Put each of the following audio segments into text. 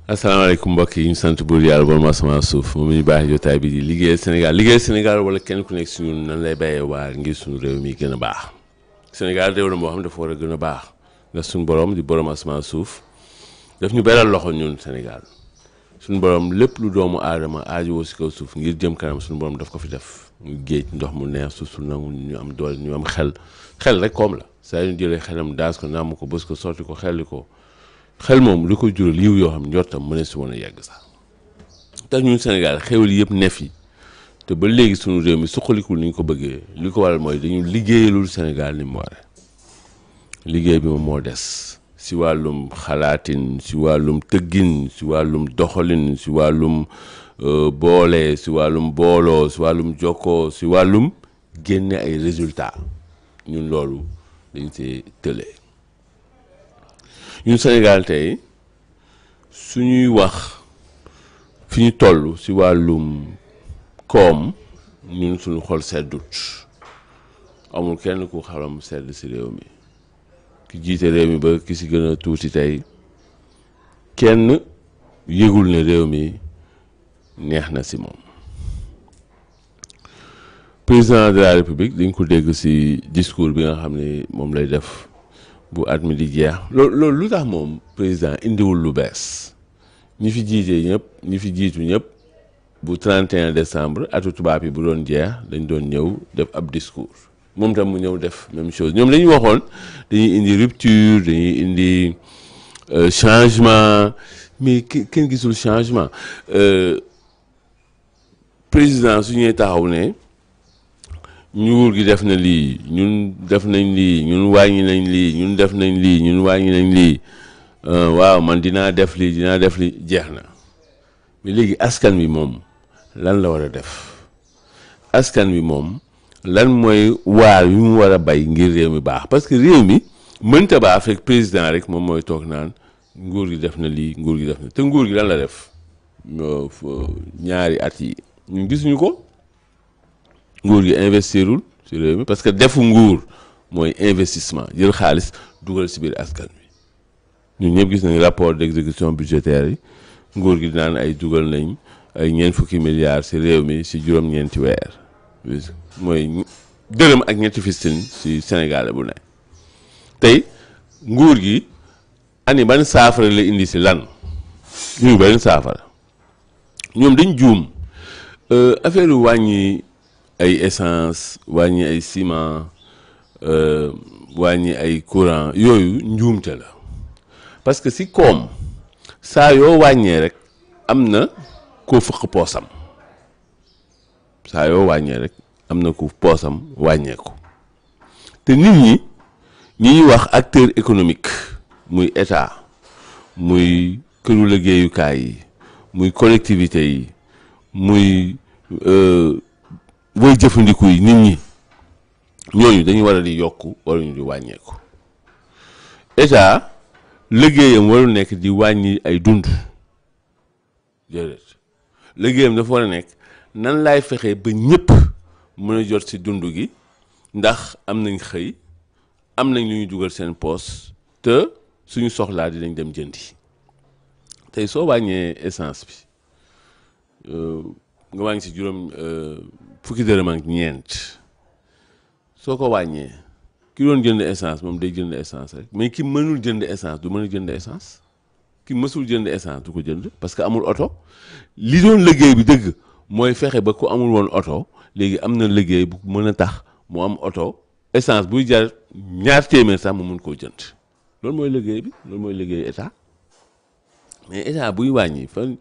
asalaamaaleykum mbokk yi ñu sant buur yàlla ba ma sama suuf moom ñu baax jotaay bi di liggéey Sénégal wala kenn ku nekk si ñun nan lay bàyyee waar ngir suñu réew mi gën a baax Sénégal réew la moo xam dafa war a gën a baax ndax suñu borom di borom asamaan suuf daf ñu beral loxo ñun Sénégal suñu borom lépp lu doomu aadama aajowoo si kaw suuf ngir jëm kanam suñu borom daf ko fi def muy géej ndox mu neex suuf su nangu ñu am doole ñu am xel rek koom la saa yu ñu jëlee xelam daas ko naam ko bës ko sotti ko xelli ko xel moom li ko jural yiw yoo xam njortam mën si woon a yegg sax tax ñun Sénégal xewal yëpp neef yi te ba léegi suñu réew mi suqalikul ni ñu ko bëggee li ko waral mooy dañu liggéeyalul Sénégal ni mu waree liggéey bi moom moo des si wàllum xalaatin si wàllum tëggin si wàllum doxalin si wàllum boole si wàllum booloo si wàllum jokkoo si wàllum génne ay résultats ñun loolu dañ see tëlee ñun Sénégal tey suñuy wax fi ñu toll si wàllum koom ñun suñu xol seddut amul kenn ku xalam sedd si réew mi ki jiite réew mi ba ki si gën a tuuti tey kenn yëgul ne réew mi neex na si moom président de la république dañ ko dégg si discours bi nga xam ne moom lay def bu at mi di jeex loolu lu tax moom président indiwul lu bees ñi fi jiite ñëpp ñi fi jiitu ñëpp bu 31 décembre atu tubaab yi bu doon jeex dañ doon ñëw def ab discours moom tam mu ñëw def même chose ñoom dañuy waxoon dañuy indi rupture dañuy indi changement mais kenn gisul changement président su ñuy taxaw ne nguur gi def na lii ñun def nañ lii ñun wàññi nañ lii ñun def nañ lii ñun wàññi nañ lii waaw man dinaa def lii jeex na mais léegi askan wi moom lan la war a def askan wi moom lan mooy waar yu mu war a bay ngir réew mi baax parce que réew mi mënta baax fekk président rek moom mooy toog naan nguur gi def na lii nguur gi def na te nguur gi lan la def ñaari at yi ñun gisuñu ko nguur gi investirul ci réew mi parce que defu nguur mooy investissement jël xaalis dugal ci biir askan wi ñun ñëpp gis nañ rapport d'exécution budgétaire yi nguur gi naan ay dugal nañ ay 4 fukki milliards ci réew mi ci juróom-ñeenti weer mooy dërëm ak ñetti fistin ci Sénégal bu ne tey nguur gi ani ban saafara la indi ci lan ñu benn saafara ñoom dañ juum affaire yu wàññi ay essence wàññi ay ciment wàññi ay courant yooyu njuumte la parce que si koom saa yoo wàññee rek am na koo fëq poosam saa yoo wàññee rek am na ku poosam wàññeeku te nit ñi ñuy wax acteur économique muy état muy këru liggéeyukaay yi muy collectivité yi muy booy jëfandiku yi nit ñi ñooñu dañu war a di yokku waruñu di wàññeeku état liggéeyam warul nekk di wàññi ay dund déedéet liggéeyam dafa war a nekk nan laay fexe ba ñëpp mën a jot ci dund gi ndax am nañ xëy am nañ lu ñu dugal seen poos te suñu soxlaa dinañ dem jëndi tey soo wàññee essence bi nga wàññi ci juróom fukki dërëm ak ñeent soo ko wàññee ki doon jënd essence moom day jënd essence rek mais ki mënul jënd essence du mën a jënd essence ki mësul jënd essence du ko jënd parce que amul oto li doon liggéey bi dëgg mooy fexe ba ku amul woon oto léegi am na liggéey bu mën a tax mu am oto essence buy jar ñaar téeméer sax mu mun koo jënd loolu mooy liggéey bi loolu mooy liggéey état mais état buy wàññi fan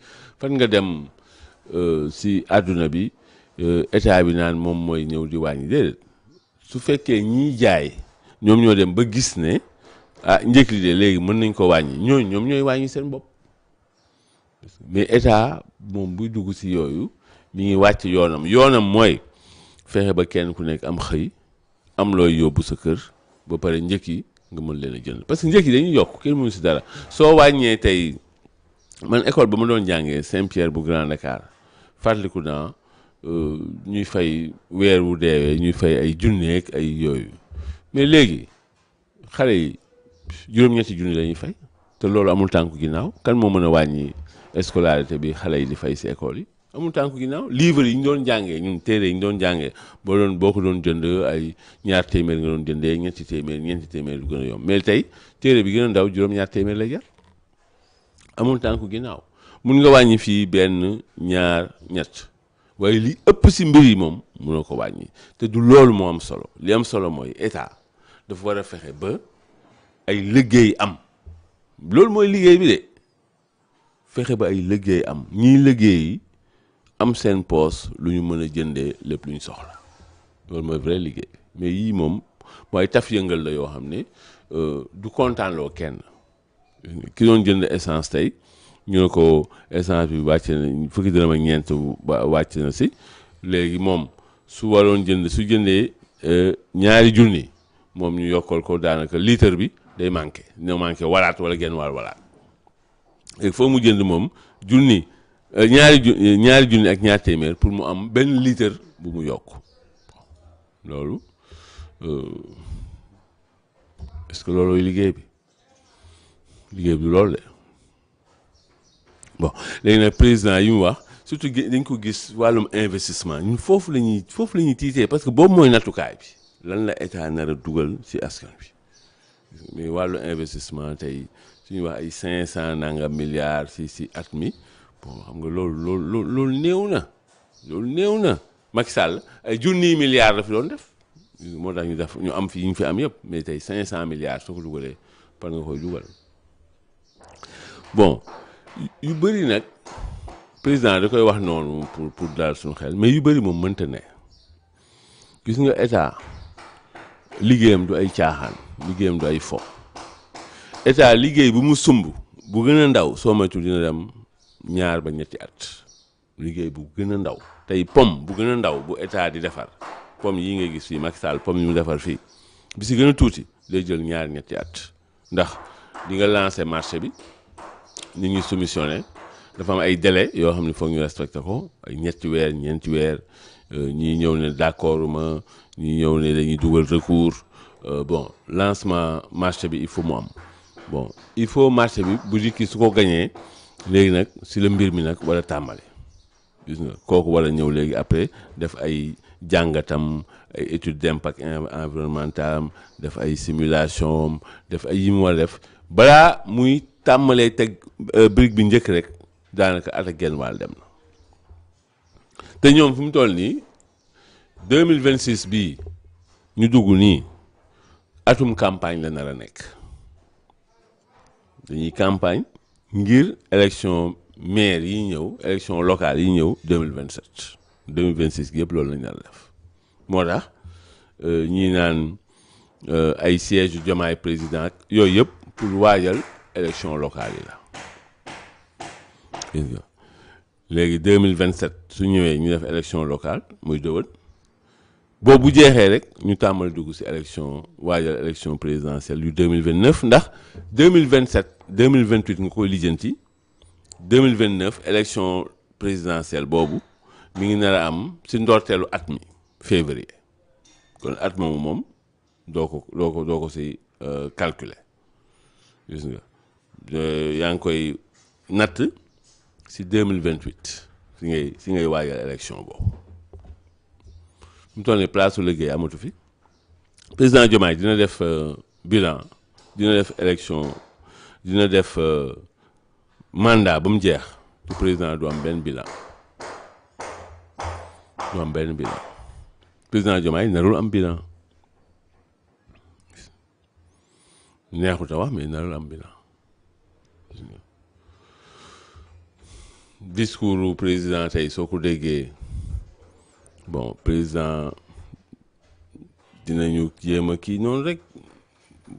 nga dem si àdduna bi état bi naan moom mooy ñëw di wàññi déedéet su fekkee ñiy jaay ñoom ñoo dem ba gis ne njëkk li de léegi mën nañ ko wàññi ñoom ñooy wàññi seen bopp mais état moom buy dugg si yooyu mi ngi wàcc yoonam mooy fexe ba kenn ku nekk am xëy am looy yóbbu sa kër ba pare njëkk yi nga mën leen a jënd parce que njëkk yi dañuy yokk kenn mënu si dara soo wàññee tey man école ba ma doon jàngee Saint-Pierre bu Grand Dakar fàttaliku naa ñuy fay weer wu deewee ñuy fay ay junneeg ay yooyu mais léegi xale yi juróom-ñetti junni la ñuy fay te loolu amul tànku ginnaaw kan moo mën a wàññi scolarité bi xale yi di fay si école yi amul tànku ginnaaw livre yi ñu doon jàngee ñun téere yi ñu doon jàngee boo ko doon jënd ay ñaar téeméer nga doon jëndee ñeenti téeméer lu gën a yomb mais tey téere bi gën a ndaw juróom-ñaar téeméer lay jar amul tànku ginnaaw mun nga wàññi fii benn ñaar ñett waaye li ëpp si mbir yi moom munoo ko wàññi te du loolu moo am solo li am solo mooy état dafa war a fexe ba ay liggéey am loolu mooy liggéey bi de fexe ba ay liggéey am ñiy liggéey am seen poos lu ñu mën a jëndee lépp lu ñu soxla loolu mooy vrai liggéey mais yii moom mooy taf yëngal la yoo xam ne du kontaanloo kenn ki doon jënd essence tey ñu ne ko essence bi wàcc na fukki dërëm ak ñeent wàcc na si léegi moom su waroon jënd su jëndee ñaari junni moom ñu yokkal ko daanaka litre bi day manqué walaat wala genn walaat léegi foo mu jënd moom ñaari junni ak ñaar téeméer pour mu am benn litre bu mu yokk loolu est-ce que loolooy liggéey bi loolu de bon léegi nag président yi mu wax surtout dañ ko gis wàllum investissement ñun foofu la ñuy tiitee parce que boobu mooy nattukaay bi lan la état nar a dugal ci askan bi mais wàllu investissement tey suñuy wax ay 500 nangam milliards si at mi bon xam nga loolu néew na Macky Sall ay junniy milliards la fi doon def moo tax ñu am fi ñu fi am yëpp mais tey 500 milliards soo ko dugalee par nga koy dugal bon yu bëri nag président da koy wax noonu pour daal suñu xel mais yu bëri moom mënta ne gis nga état liggéeyam du ay caaxaan liggéeyam du ay fo état liggéey bu mu sumb bu gën a ndaw soo moytu dina dem 2 ba 3 at liggéey bu gën a ndaw tey pom bu gën a ndaw bu état di defar pom yi ngay gis fii Macky Sall pom yi mu defar fii bi si gën a tuuti day jël 2 3 at ndax di nga lancer marché bi nit ñi soumissionné dafa am ay délai yoo xam ne foog ñu respecté ko ay 3 weer 4 weer ñii ñëw ne d'accord ma ñii ñëw ne dañuy dugal recours bon lancement marché bi il faut mu am bon il faut marché bi bu dikki su ko gañee léegi nag si la mbir mi nag war a tàmbali gis nga kooku war a ñëw léegi après def ay jàngatam ay étude d'impact environnemental def ay simulation def ay yi mu war a def balaa muy tàmmalee teg brique bi njëkk rek daanaka at ak genn wàll dem na te ñoom fi mu toll nii 2026 bii ñu dugg nii atum campagne la nar a nekk dañuy campagne ngir élection maire yi ñëw élection locale yi ñëw 2027 2026 gi yëpp loolu lañ nar a def moo tax ñii naan ay siège yu Diomaye président yooyu yëpp pour waajal élection locale yi la léegi 2027 su ñëwee ñu def élection locale muy dëwët boobu bu jeexee rek ñu tàmbali dugg ci élection waajal élection présidentielle yu 2029 ndax 2027 2028 nga koy lijjanti 2029 élection présidentielle boobu mi ngi nar a am ci ndorteelu at mi février kon at moomu moom doo ko ci calculer gis nga yaa ngi koy natt ci 2028 si ngay waajal élection boobu mu toll nii place su liggéey amatu fi président Diomaye dina def bilan dina def élection dina def mandat ba mu jeex te président du am benn bilan président Diomaye narul am bilan neexut a wax mais narul am bilan discours président tey soo ko déggee bon président dinañu jéem a kii noonu rek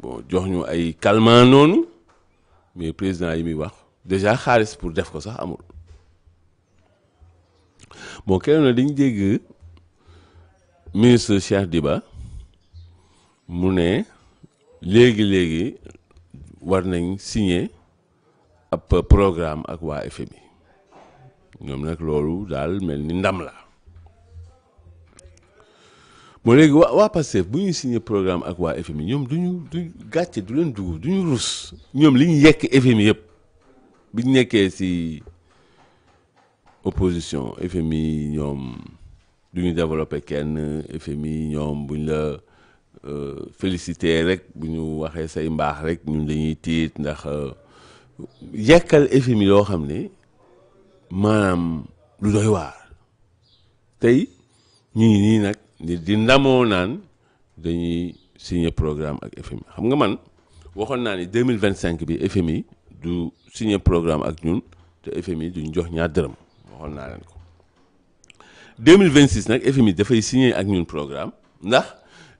bon jox ñu ay calmant noonu mais président yi muy wax déjà xaalis pour def ko sax amul bon kenn na dañu dégg ministre Cheikh Diba mu ne léegi war nañ signer ab programme ak waa FMI ñoom nag loolu daal mel ni ndam la bon léegi waa Pastef bu ñuy signer programme ak waa FMI ñoom duñu gàcce du leen dugg duñu rus ñoom li ñu yekk FMI yëpp bi ñu nekkee ci opposition FMI ñoom du ñu développé kenn FMI ñoom buñ la félicité rek bu ñu waxee say mbaax rek ñun dañuy tiit ndax yekkal FMI loo xam ne maanaam lu doy waar tey ñu ngi nii nag di ndamoo naan dañuy signer programme ak FMI xam nga man waxoon naa ni 2025 bi FMI du signer programme ak ñun te FMI duñ jox ñaar dërëm waxoon naa leen ko 2026 nag FMI dafay signer ak ñun programme ndax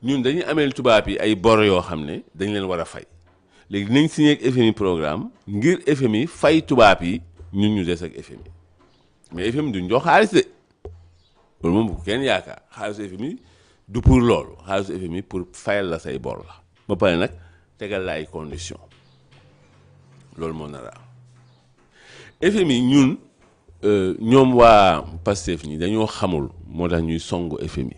ñun dañuy ameel tubaab yi ay bor yoo xam ne dañ leen war a fay léegi dinañ signer ak FMI programme ngir FMI fay tubaab yi ñun ñu des ak FMI mais FMI duñ jox xaalis de loolu moom bu kenn yaakaar xaalisu FMI du pour loolu xaalisu FMI pour fayal la say bor la ba pare nag tegal la ay conditions loolu moo nar a am FMI ñun ñoom waa Pastef ñi dañoo xamul moo tax ñuy songu FMI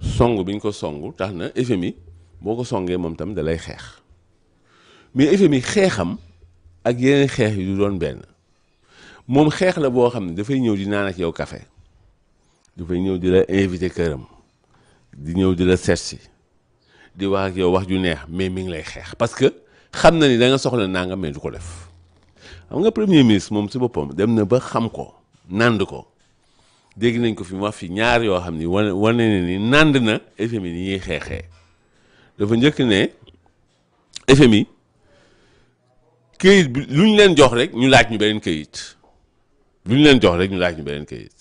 songu bi ñu ko songu tax na FMI boo ko songee moom tam da lay xeex mais FMI xeexam ak yeneen xeex yi du doon benn moom xeex la boo xam ne dafay ñëw di naan ak yow café dafay ñëw di la invité këram di ñëw di la seetsi di wax ak yow wax ju neex mais mi ngi lay xeex parce que xam na ni da nga soxla nangam mais du ko def xam nga premier ministre moom si boppam dem na ba xam ko nand ko dégg nañ ko fi mu wax fi ñaar yoo xam ni wane ne ni nand na FMI ni ñuy xeexee dafa njëkk ne FMI këyit bi lu ñu leen jox rek ñu laaj ñu beneen këyit lu ñu leen jox rek ñu laaj ñu beneen këyit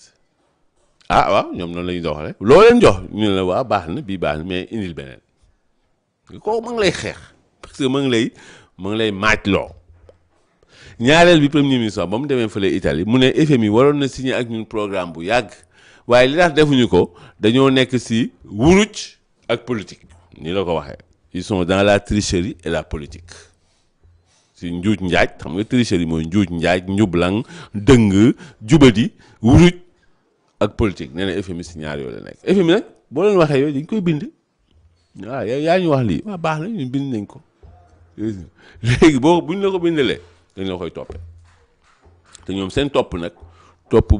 ah waaw ñoom noonu la ñuy doxale loo leen jox ñu ne la waa baax na bii baax na mais indil beneen kooku ma ngi lay xeex parce que ma ngi lay maaj loo ñaareel bi premier ministre ba mu demee fële Italie mu ne FMI waroon na signer ak ñun programme bu yàgg waaye li tax defuñu ko dañoo nekk si wuruj ak politique ni la ko waxee ils sont dans la tricherie et la politique si njuuj njaaj xam nga tricherie mooy njuuj njaaj njublang dëng jubadi wuruj ak politique nee na FMI si ñaar yoo la nekk FMI nag boo leen waxee yooyu dañ koy bind waaw yaa ñu wax lii waaw baax na ñun bind nañ ko léegi buñ la ko bindalee dañ la koy toppee te ñoom seen topp nag topp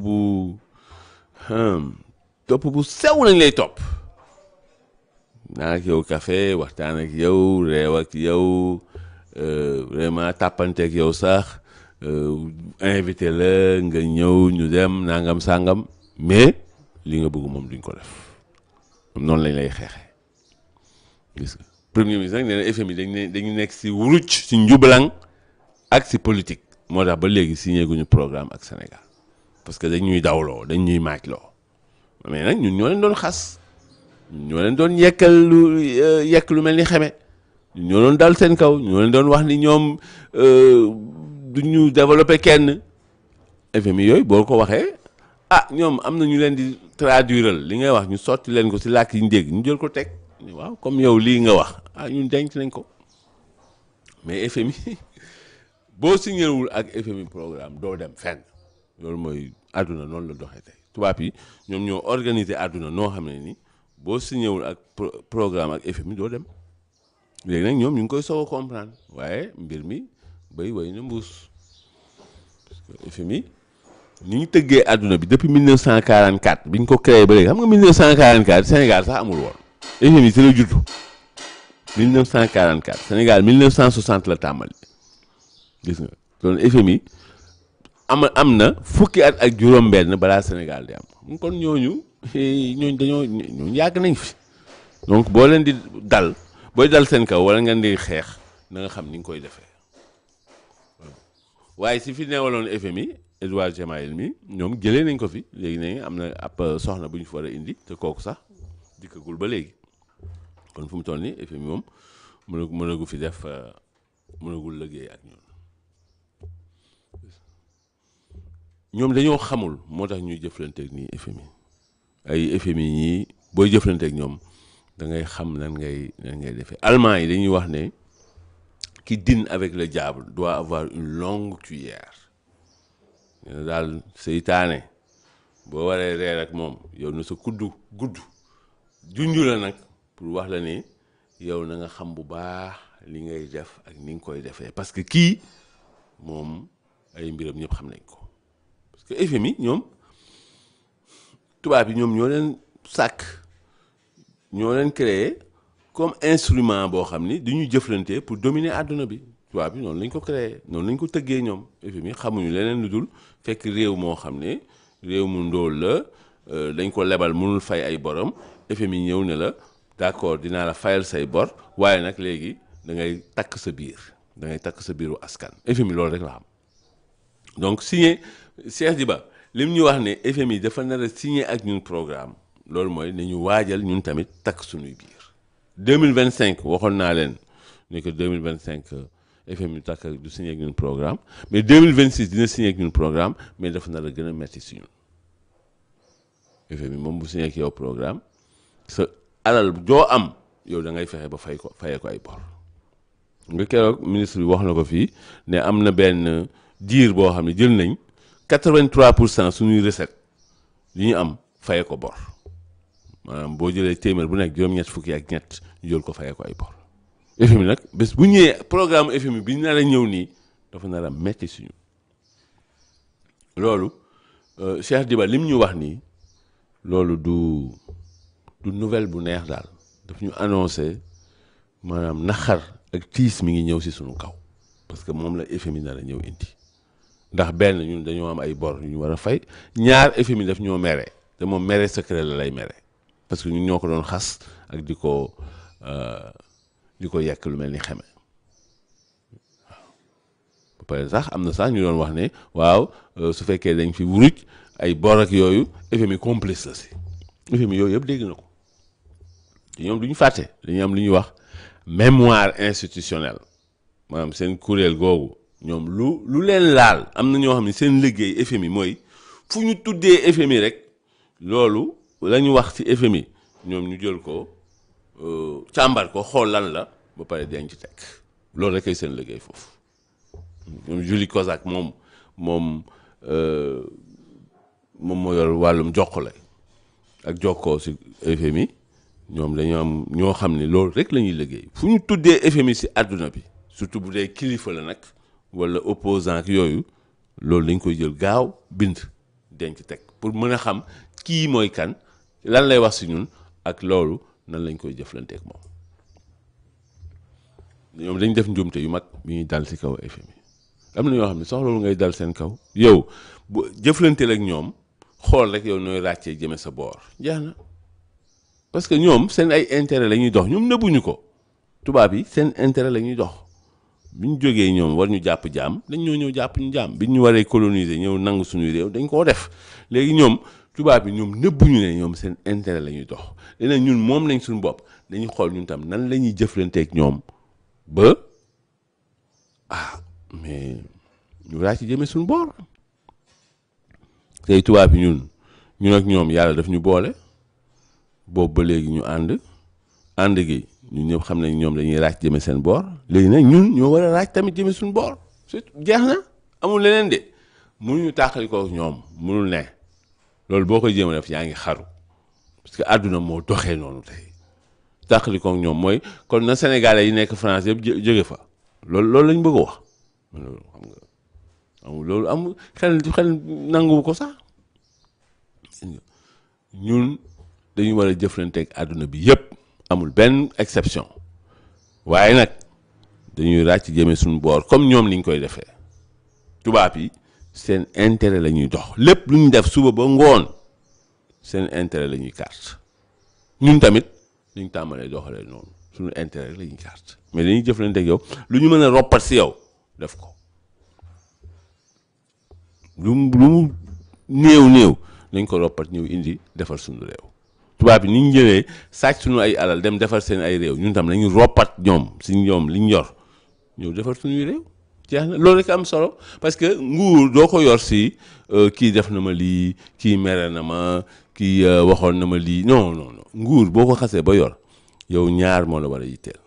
bu sew lañ lay topp naan ak yow café waxtaan ak yow réew ak yow vraiment tàppante ak yow sax invité la nga ñëw ñu dem nangam sangam mais li nga bëgg moom duñ ko def noonu lañ lay xeexee gis nga premier ministre nag nee na FMI dañu nekk si wuruj si njublang ak si politique moo tax ba léegi signé guñu programme ak Sénégal parce que dañ ñuy dawloo dañ ñuy maajloo mais nag ñun ñoo leen doon xas ñun ñoo leen doon yekk lu mel ni xeme ñun ñoo doon dal seen kaw ñoo leen doon wax ni ñoom du ñu développé kenn FMI yooyu boo ko waxee ñoom am na ñu leen di traduiral li ngay wax ñu sotti leen ko si làkk yi ñu dégg ñu jël ko teg waaw comme yow lii nga wax ñun denc nañ ko mais FMI boo signéwul ak FMI programme doo dem fenn loolu mooy àdduna noonu la doxee tey tubaab yi ñoom ñoo organiser àdduna noo xam ne ni boo signéwul ak programme ak FMI doo dem léegi nag ñoom ñu ngi koy soog a comprendre waaye mbir mi bay way na mbuus parce que FMI ni ñu tëggee àdduna bi depuis 1944 bi ñu ko créé ba léegi xam nga 1944 Sénégal sax amul woon FMI si la juddu 1944 Sénégal 1960 la tàmbali gis nga kon FMI am na fukki at ak juróom-benn balaa Sénégal di am kon ñooñu ñooñu yàgg nañ fi donc boo leen di booy dal seen kaw wala ngeen di xeex na nga xam ni nga koy defee waaye si fi neewaloon FMI Edouard Gemayel mi ñoom jëlee nañ ko fi léegi ne am na ab soxna bu ñu fa war a indi te kooku sax dikkagul ba léegi kon fu mu toll nii FMI moom mënagu fi def mënagul liggéey ak ñoom dañoo xamul moo tax ñuy jëflanteeg nii FMI ay FMI ñii booy jëflanteeg ñoom da ngay xam nan ngay defee allemand yi dañuy wax ne qui dîne avec le diable doit avoir une longue cuillère daal seytaane boo waree reer ak moom yow na sa gudd junju la nag pour wax la ne yow na nga xam bu baax li ngay def ak ni nga koy defee parce que kii moom ay mbiram ñëpp xam nañ ko parce que FMI ñoom tubaab yi ñoom ñoo leen sàkk ñoo leen créé comme instrument boo xam ni du ñu jëflante pour dominer àdduna bi tubaab bi noonu lañ ko créé noonu lañ ko tëggee ñoom FMI xamuñu leneen lu dul fekk réew moo xam ne réew mu ndóol la dañ ko lebal mënul fay ay borom FMI ñëw ne la d'accord dinaa la fayal say bor waaye nag léegi da ngay takk sa biir da ngay takk sa biiru askan FMI loolu rek la xam donc signé Cheikh Diba lim ñu wax ne FMI dafa nar a signé ak ñun programme loolu mooy ne ñu waajal ñun tamit takk suñuy biir 2025 waxoon naa leen ne que 2025 FMI takk du signé ak ñun programme mais 2026 dina signé ak ñun programme mais dafa nar a gën a metti si ñun FMI moom bu signé ak yow programme sa alal joo am yow da ngay fexe ba fayee ko ay bor nga keroog ministre bi wax na ko fii ne am na benn diir boo xam ne jël nañ 83% suñuy recette yi ñu am fayee ko bor maanaam boo jëlee téeméer bu nekk juróom-ñett fukki ak ñett ñu jël ko fayee ko ay bor FMI nag bés bu ñëwee programme FMI bi nar a ñëw nii dafa nar a metti suñu loolu Cheikh Diba lim ñu wax nii loolu du nouvelle bu neex daal daf ñu annoncé maanaam naxar ak tiis mi ngi ñëw si suñu kaw parce que moom la FMI nar a ñëw indi ndax benn ñun dañoo am ay bor yu ñu war a fay ñaar FMI daf ñoo mere te moom mere secret la lay mere parce que ñun ñoo ko doon xas ak di ko yekk lu mel ni xeme waaw ba pare sax am na sax ñu doon wax ne waaw su fekkee dañ fi wuruj ay bor ak yooyu FMI complice la si FMI yooyu yëpp dégg na ko te ñoom du ñu fàtte dañuy am lu ñuy wax mémoire institutionnelle maanaam seen kuréel googu ñoom lu leen laal am na ñoo xam ne seen liggéey FMI mooy fu ñu tuddee FMI rek loolu la ñu wax ci FMI ñoom ñu jël ko càmbar ko xool lan la ba pare denc teg loolu rek ay seen liggéey foofu ñoom Julie Kozak moom moo yor wàllum jokkale ak jokkoo ci FMI ñoom dañoo am ñoo xam ne loolu rek la ñuy liggéey fu ñu tuddee FMI ci àdduna bi surtout bu dee kilifa la nag walla opposant ak yooyu loolu dañ koy jël gaaw bind denc teg pour mën a xam kii mooy kan lan lay wax ci ñun ak loolu nan lañ koy jëflanteek moom ñoom dañ def njuumte yu mag bi ñuy dal ci kaw FMI am na ñoo xam ne soxloolu ngay dal seen kaw yow bu jëflanteel ak ñoom xool rek yow nooy ràccee jëme sa boor jeex na parce que ñoom seen ay intérêt la ñuy dox ñoom nëbbuñu ko tubaab yi seen intérêt la ñuy dox bi ñu jógee ñoom war ñu jàpp jaam dañ ñoo ñëw jàpp ñu jaam bi ñu waree coloniser ñëw nangu suñuy réew dañ koo def léegi ñoom tubaab yi ñoom nëbbuñu ne ñoom seen intérêt la ñuy dox léegi ñun moom nañ suñu bopp dañuy xool ñun tam nan la ñuy jëflanteek ñoom ba mais ñu ràcc jëme suñu boor tey tubaab yi ñun ak ñoom yàlla daf ñu boole boobu ba léegi ñu ànd gi ñun ñëpp xam nañ ñoom dañuy ràcc jëme seen boor léegi nag ñun ñoo war a ràcc tamit jëme suñu boor surtout jeex na amul leneen de mënuñu tàqali ko ñoom mënul ne loolu boo koy jéem a def yaa ngi xaru parce que àdduna moo doxee noonu tey tàqali ko ñoom mooy kon na Sénégalais yi nekk France yëpp jóge fa loolu lañ bëgg a wax loolu xam nga amul loolu amul xel nanguwu ko sax ñun dañu war a jëflanteeg àdduna bi yëpp amul benn exception waaye nag dañuy ràcc jëme suñu boor comme ñoom niñ koy defee tubaab yi seen intérêt la ñuy dox lépp lu ñu def suba ba ngoon seen intérêt la ñuy carte ñun tamit ñu tàmbalee doxalee noonu suñu intérêt la ñuy carte mais dañuy jëflanteeg yow lu ñu mën a roppat si yow def ko lu mu néew nañ ko roppat ñëw indi defar suñu réew tubaab bi ni ñu jëlee sàcc suñu ay alal dem defar seen ay réew ñun tam nañu roppat ñoom si ñoom liñ yor ñëw defar suñuy réew jeex na loolu rek am solo parce que nguur doo ko yor si kii def na ma lii kii mere na ma kii waxoon na ma lii non nguur boo ko xasee ba yor yow ñaar moo la war a yitteel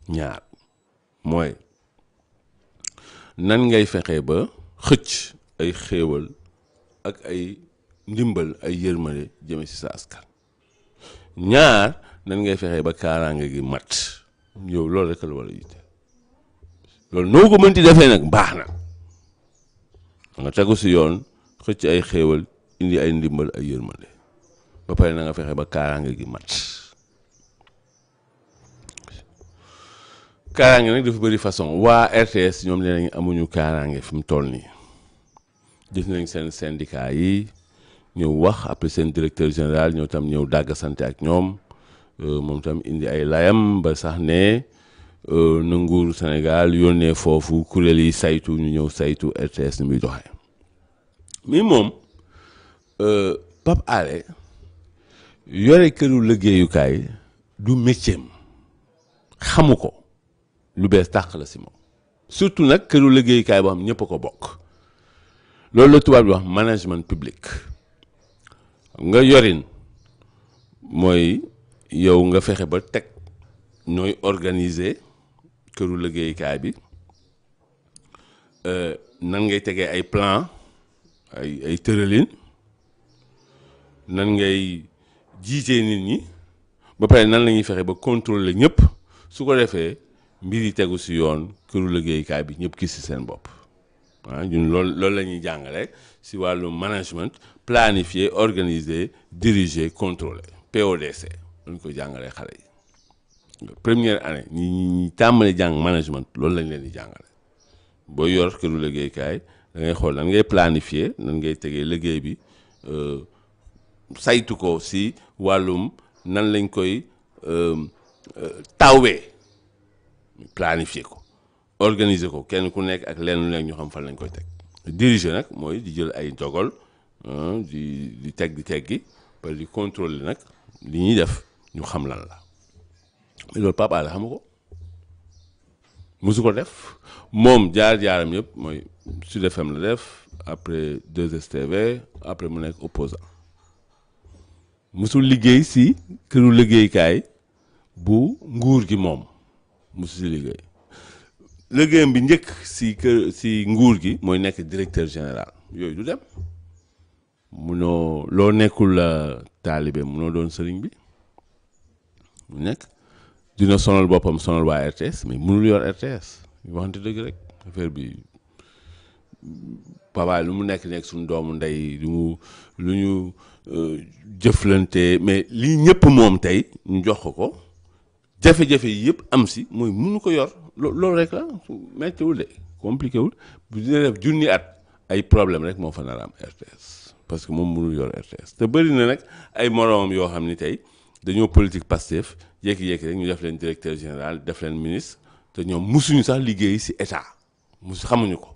ñaar mooy nan ngay fexee ba xëcc ay xéewal ak ay ndimbal ay yërmande jëme si sa askan ñaar nan ngay fexee ba kaaraange gi mat yow loolu rek la war a yitteel loolu noo ko mënti defee nag baax na nga tegu si yoon xëcc ay xéewal indi ay ndimbal ay yërmande ba pare na nga fexe ba kaaraange gi mat kaaraange nag dafa bëri façon waa RTS ñoom nee nañ amuñu kaaraange fi mu toll nii gis nañ seen syndicat yi ñëw wax après seen directeur général ñëw tam ñëw dàgg sante ak ñoom moom tam indi ay layam ba sax ne na nguuru Sénégal yónnee foofu kuréel yi saytu ñu ñëw saytu RTS ni muy doxee mais moom Pape Alé yore këru liggéeyukaay du métier xamu ko lu bees tàq la si moom surtout nag këru liggéeyukaay boo xam ñëpp a ko bokk loolu la tubaab di wax management public nga yorin mooy yow nga fexe ba teg nooy organiser këru liggéeyukaay bi nan ngay tegee ay plan ay tëralin nan ngay jiitee nit ñi ba pare nan la ñuy fexe ba contrôler ñëpp su ko defee mbir yi tegu si yoon këru liggéeyukaay bi ñëpp gis si seen bopp ah ñun loolu la ñuy jàngale si wàllu management planifier organiser diriger contrôler PODC lañ ko jàngalee xale yi première année ñi tàmbali jàng management loolu lañ leen di jàngale booy yor këru liggéeyukaay da ngay xool nan ngay planifier nan ngay tegee liggéey bi saytu ko si wàllum nan lañ koy tawee planifier ko organiser ko kenn ku nekk ak lenn lu nekk ñu xam fan lañ koy teg diriger nag mooy di jël ay dogal di teggi ba di contrôler nag li ñuy def ñu xam lan la mais loolu Pape Alé xamu ko musu ko def moom jaar-jaaram yëpp mooy Sud FM la def après 2STV après mu nekk opposant musul liggéey si këru liggéeykaay bu nguur gi moom musu si liggéeyam bi njëkk si nguur gi mooy nekk directeur général yooyu du dem munoo loo nekkul taalibe munoo doon sëriñ bi mu nekk dina sonal boppam sonal waa RTS mais mënul yor RTS waxante dëgg rek affaire bi Papa lu mu nekk suñu doomu ndey lu ñu jëflante mais lii ñëpp moom tey ñu jox ko jafe-jafe yi yëpp am si mooy mënu ko yor loolu rek la mettiwul de compliqué wul bu dina def junni at ay problème rek moo fa nar a am RTS parce que moom mënul yor RTS te bëri na nag ay moroomam yoo xam ni tey dañoo politique Pastef jékki-jékki rek ñu def leen directeur général def leen ministre te ñoom musuñu sax liggéey si état xamuñu ko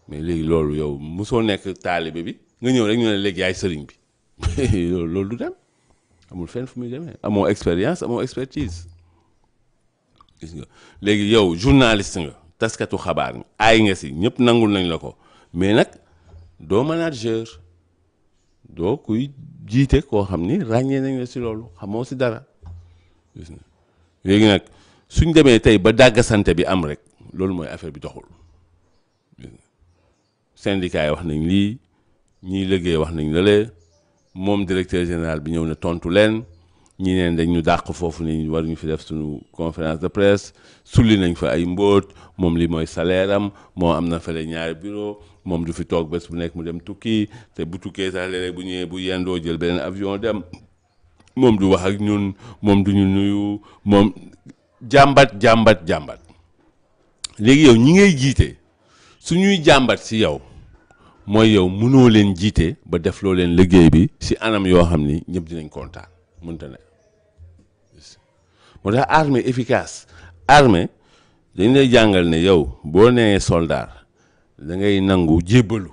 mais léegi loolu yow musoo nekk taalibe bi nga ñëw rek ñu ne léegi yaay sëriñ bi loolu du dem amul fenn fu muy demee amoo expérience amoo expertise gis nga léegi yow journaliste nga taskatu xabaar nga aay nga si ñëpp nangul nañ la ko mais nag doo manager doo kuy jiite koo xam ni ràññee nañ la si loolu xamoo si dara gis nga léegi nag suñ demee tey ba dàggasante bi am rek loolu mooy affaire bi doxul syndicat yi wax nañ lii ñiy liggéey wax nañ la moom directeur général bi ñëw na tontu leen ñi neen dañ ñu dàq foofu ni war ñu fi def suñu conférence de presse sulli nañ fa ay mbóot moom li mooy salaire am moo am na fële ñaari bureau moom du fi toog bés bu nekk mu dem tukki te bu tukkee sax léeg-léeg bu ñëwee bu yendoo jël beneen avion dem moom du wax ak ñun moom du ñu nuyu moom jàmbat léegi yow ñi ngay jiite suñuy jàmbat si yow mooy yow mënoo leen jiite ba def loo leen liggéey bi si anam yoo xam ni ñëpp dinañ kontaan mënta ne moo tax armée efficace armée dañ lay jàngal ne yow boo nee soldat da ngay nangu jébbalu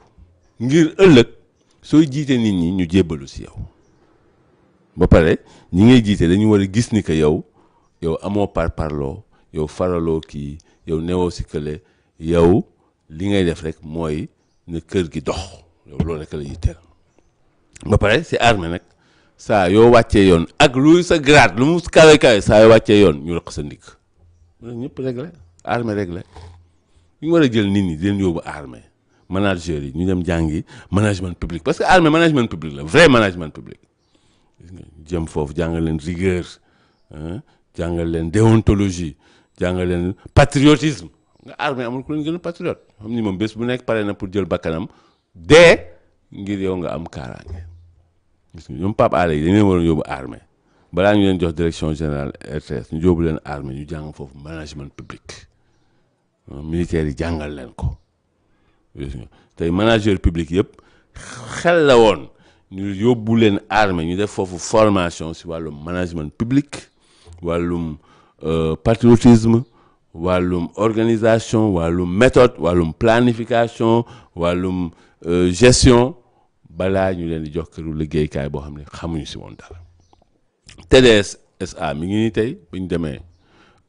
ngir ëllëg sooy jiite nit ñi ñu jébbalu si yow ba pare ñi ngay jiite dañu war a gis ni que yow amoo parloo yow faraloo kii yow newoo si kële yow li ngay def rek mooy ne kër gi dox yow loolu rek la yitteel ba pare si armée nag saa yoo wàccee yoon ak luy sa grade lu mu kawe kawe saa yoo wàccee yoon ñu rëq sa ndigg ñëpp réglé armée réglé ñu war a jël nit ñi di leen yóbbu armée manager yi ñu dem jàngi management public parce que armée management public la vrai management public jëm foofu jàngal leen rigueur jàngal leen déontologie jàngal leen patriotisme nga armée amul ku leen gën a patriote xam ni moom bés bu nekk pare na pour jël bakkanam dee ngir yow nga am kaaraange gis nga ñoom Pape Alé yi dañ leen waroon yóbbu armée balaa ñu leen jox direction générale RTS ñu yóbbu leen armée ñu jàng foofu management public militaire yi jàngal leen ko gis nga tey manager public yëpp xel la woon ñu yóbbu leen armée ñu def foofu formation si wàllum management public wàllum patriotisme wàllum organisation wàllum méthode wàllum planification wàllum gestion balaa ñu leen di jox këru liggéeykaay boo xam ne xamuñu si woon dara TDS SA mi ngi nii tey bu ñu demee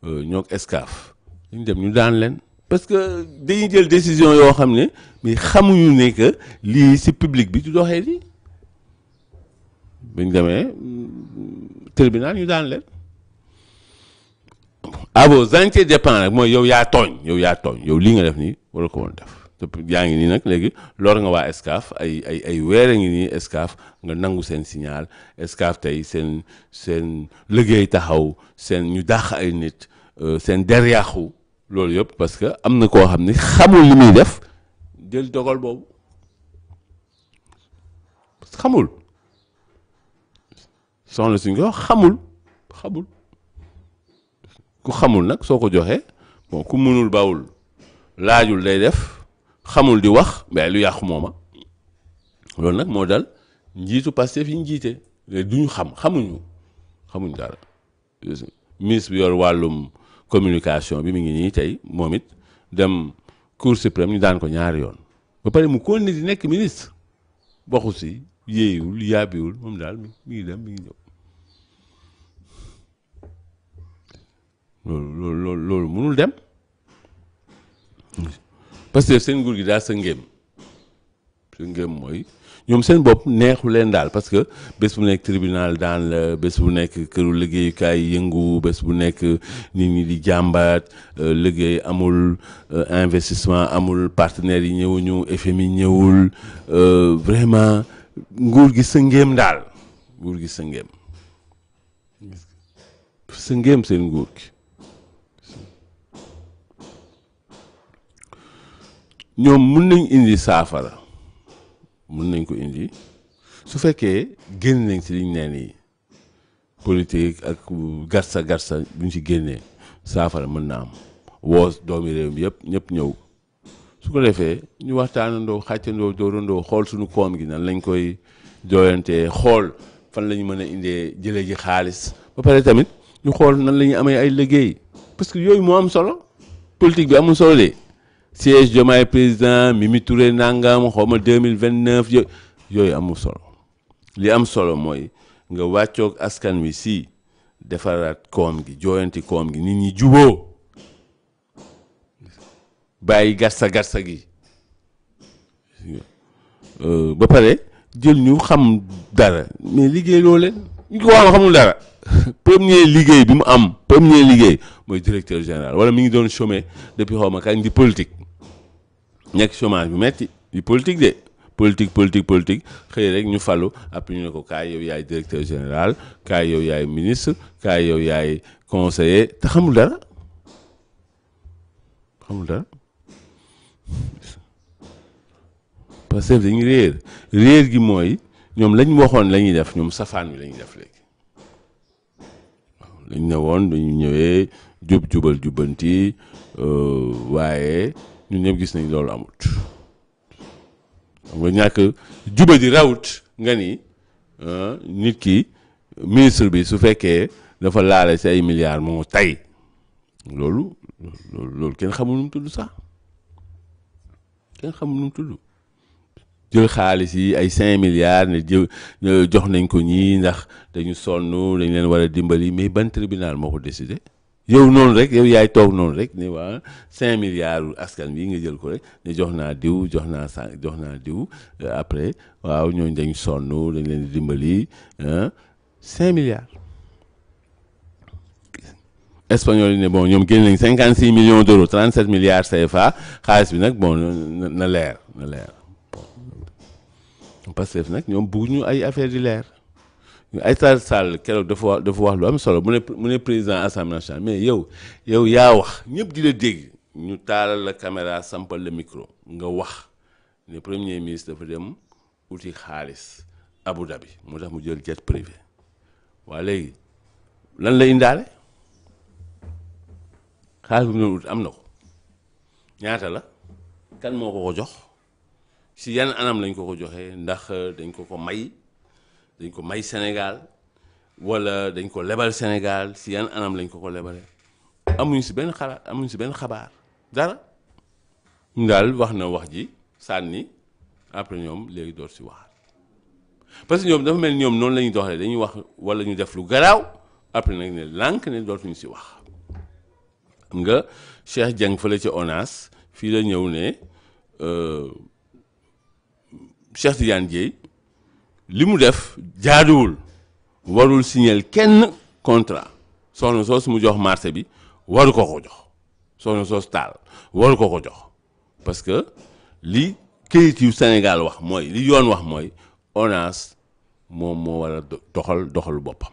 ñoog Excaf ñu dem ñu daan leen parce que dañuy jël décision yoo xam ne mais xamuñu ne que lii si public bi du doxee lii bu ñu demee tribunal ñu daan leen à vos entiers dépens rek mooy yow yaa tooñ yow lii nga def nii war ko woon def te yaa ngi nii nag léegi lor nga waa Excaf ay weer a ngi nii Excaf nga nangu seen signal Excaf tey seen liggéey taxaw seen ñu dàq ay nit seen der yàqu loolu yëpp parce que am na koo xam ne xamul li muy def jël dogal boobu xamul soxna suñ ko xamul ku xamul nag soo ko joxee bon ku mënul bawul laajul day def xamul di wax mais lu yàqu mooma loolu nag moo dal njiitu Pastef yi ñu jiite duñu xamuñu dara ministre bi yor wàllum communication bi mi ngi nii tey moom it dem Cour suprême ñu daan ko ñaari yoon ba pare mu continué di nekk ministre waxu si yéeyul yaabiwul moom daal mi ngi dem mi ngi ñëw loolu mënul dem parce que seen nguur gi daal sa ngéem mooy ñoom seen bopp neexu leen daal parce que bés bu nekk tribunal daan la bés bu nekk këru liggéeyukaay yëngu bés bu nekk nit ñi di jàmbat liggéey amul investissement amul partenaires yi ñëwuñu FMI ñëwul vraiment nguur gi sa ngéem daal nguur gi sa ngéem seen nguur gi ñoom mun nañ indi saafara mun nañ ko indi su fekkee génn nañ ci liñ neen yi politique ak garsa buñ ci génnee saafara mën na am woo doomi réew mi yëpp ñëpp ñëw su ko defee ñu waxtaanandoo xàccandoo doorandoo xool suñu koom gi nan lañ koy jooyantee xool fan la ñu mën a indee jëlee ji xaalis ba pare tamit ñu xool nan la ñuy amee ay liggéey parce que yooyu moo am solo politique bi amul solo de siège Diomaye président Mimi Touré nangam xawma 2029 yooyu amul solo li am solo mooy nga wàccoog askan wi si defaraat koom gi jooyanti koom gi nit ñi juboo bàyyi garsa gi ba pare jël ñu xam dara mais liggéey loo leen ñu ko wax xamul dara premier liggéey mooy directeur général wala mi ngi doon chômer depuis xawma kañ di politique nekk chômage bu metti di politique de politique xëy rek ñu falu après ñu ne ko kaay yow yaay directeur général kaay yow yaay ministre kaay yow yaay conseiller te xamul dara parce que dañuy réer gi mooy ñoom lañ waxoon la ñuy def ñoom safaan wi la ñuy def léegi waaw lañ ne woon dañu ñëwee jubbanti waaye ñun ñëpp gis nañ loolu amut xam nga ñàkk juba di rawut nga ni nit ki ministre bi su fekkee dafa laale si ay milliards moo tay loolu kenn xamul nu mu tudd sax jël xaalis yi ay 5 milliards ne jox nañ ko ñii ndax dañu sonn dañ leen war a dimbali mais ban tribunal moo ko décidé yow noonu rek yow yaay toog noonu rek ne waa 5 milliards askan wi nga jël ko rek ne jox naa diw après waaw ñooñu dañ sonn dañ leen di dimbali 5 milliards. Espagnol yi ne bon ñoom génn nañ 56 millions d'euros 37 milliards CFA xaalis bi nag bon na leer parce que nag ñoom bëgguñu ay affaire di leer. Aïssata Tall keroog dafa wax lu am solo mu ne président assemblée nationale mais yow yaa wax ñëpp di la dégg ñu taalal la caméra sampal la micro nga wax ne premier ministre dafa dem uti xaalis Abu Dhabi moo tax mu jël jet privé waa léegi lan la indaale xaalis bu mu doon ut am na ko ñaata la kan moo ko jox si yan anam lañ ko joxee ndax dañ ko may Sénégal wala dañ ko lebal Sénégal si yan anam lañ ko lebale amuñu si benn xalaat amuñu si benn xabaar dara ñu daal wax na wax ji sànni après ñoom léegi door si waxaat parce que ñoom dafa mel ñoom noonu la ñuy doxalee dañuy wax wala ñu def lu garaaw après nag ne lànk ne dootuñu si wax xam nga Cheikh Dieng fële ci ONAS fii la ñëw ne Cheikh Tidiane Dièye li mu def jaaduwul warul signer kenn contrat soxna soos mu jox marché bi waru ko jox soxna soos taal waru ko jox parce que li këyit yu Sénégal wax mooy li yoon wax mooy ONAS moom moo war a doxal boppam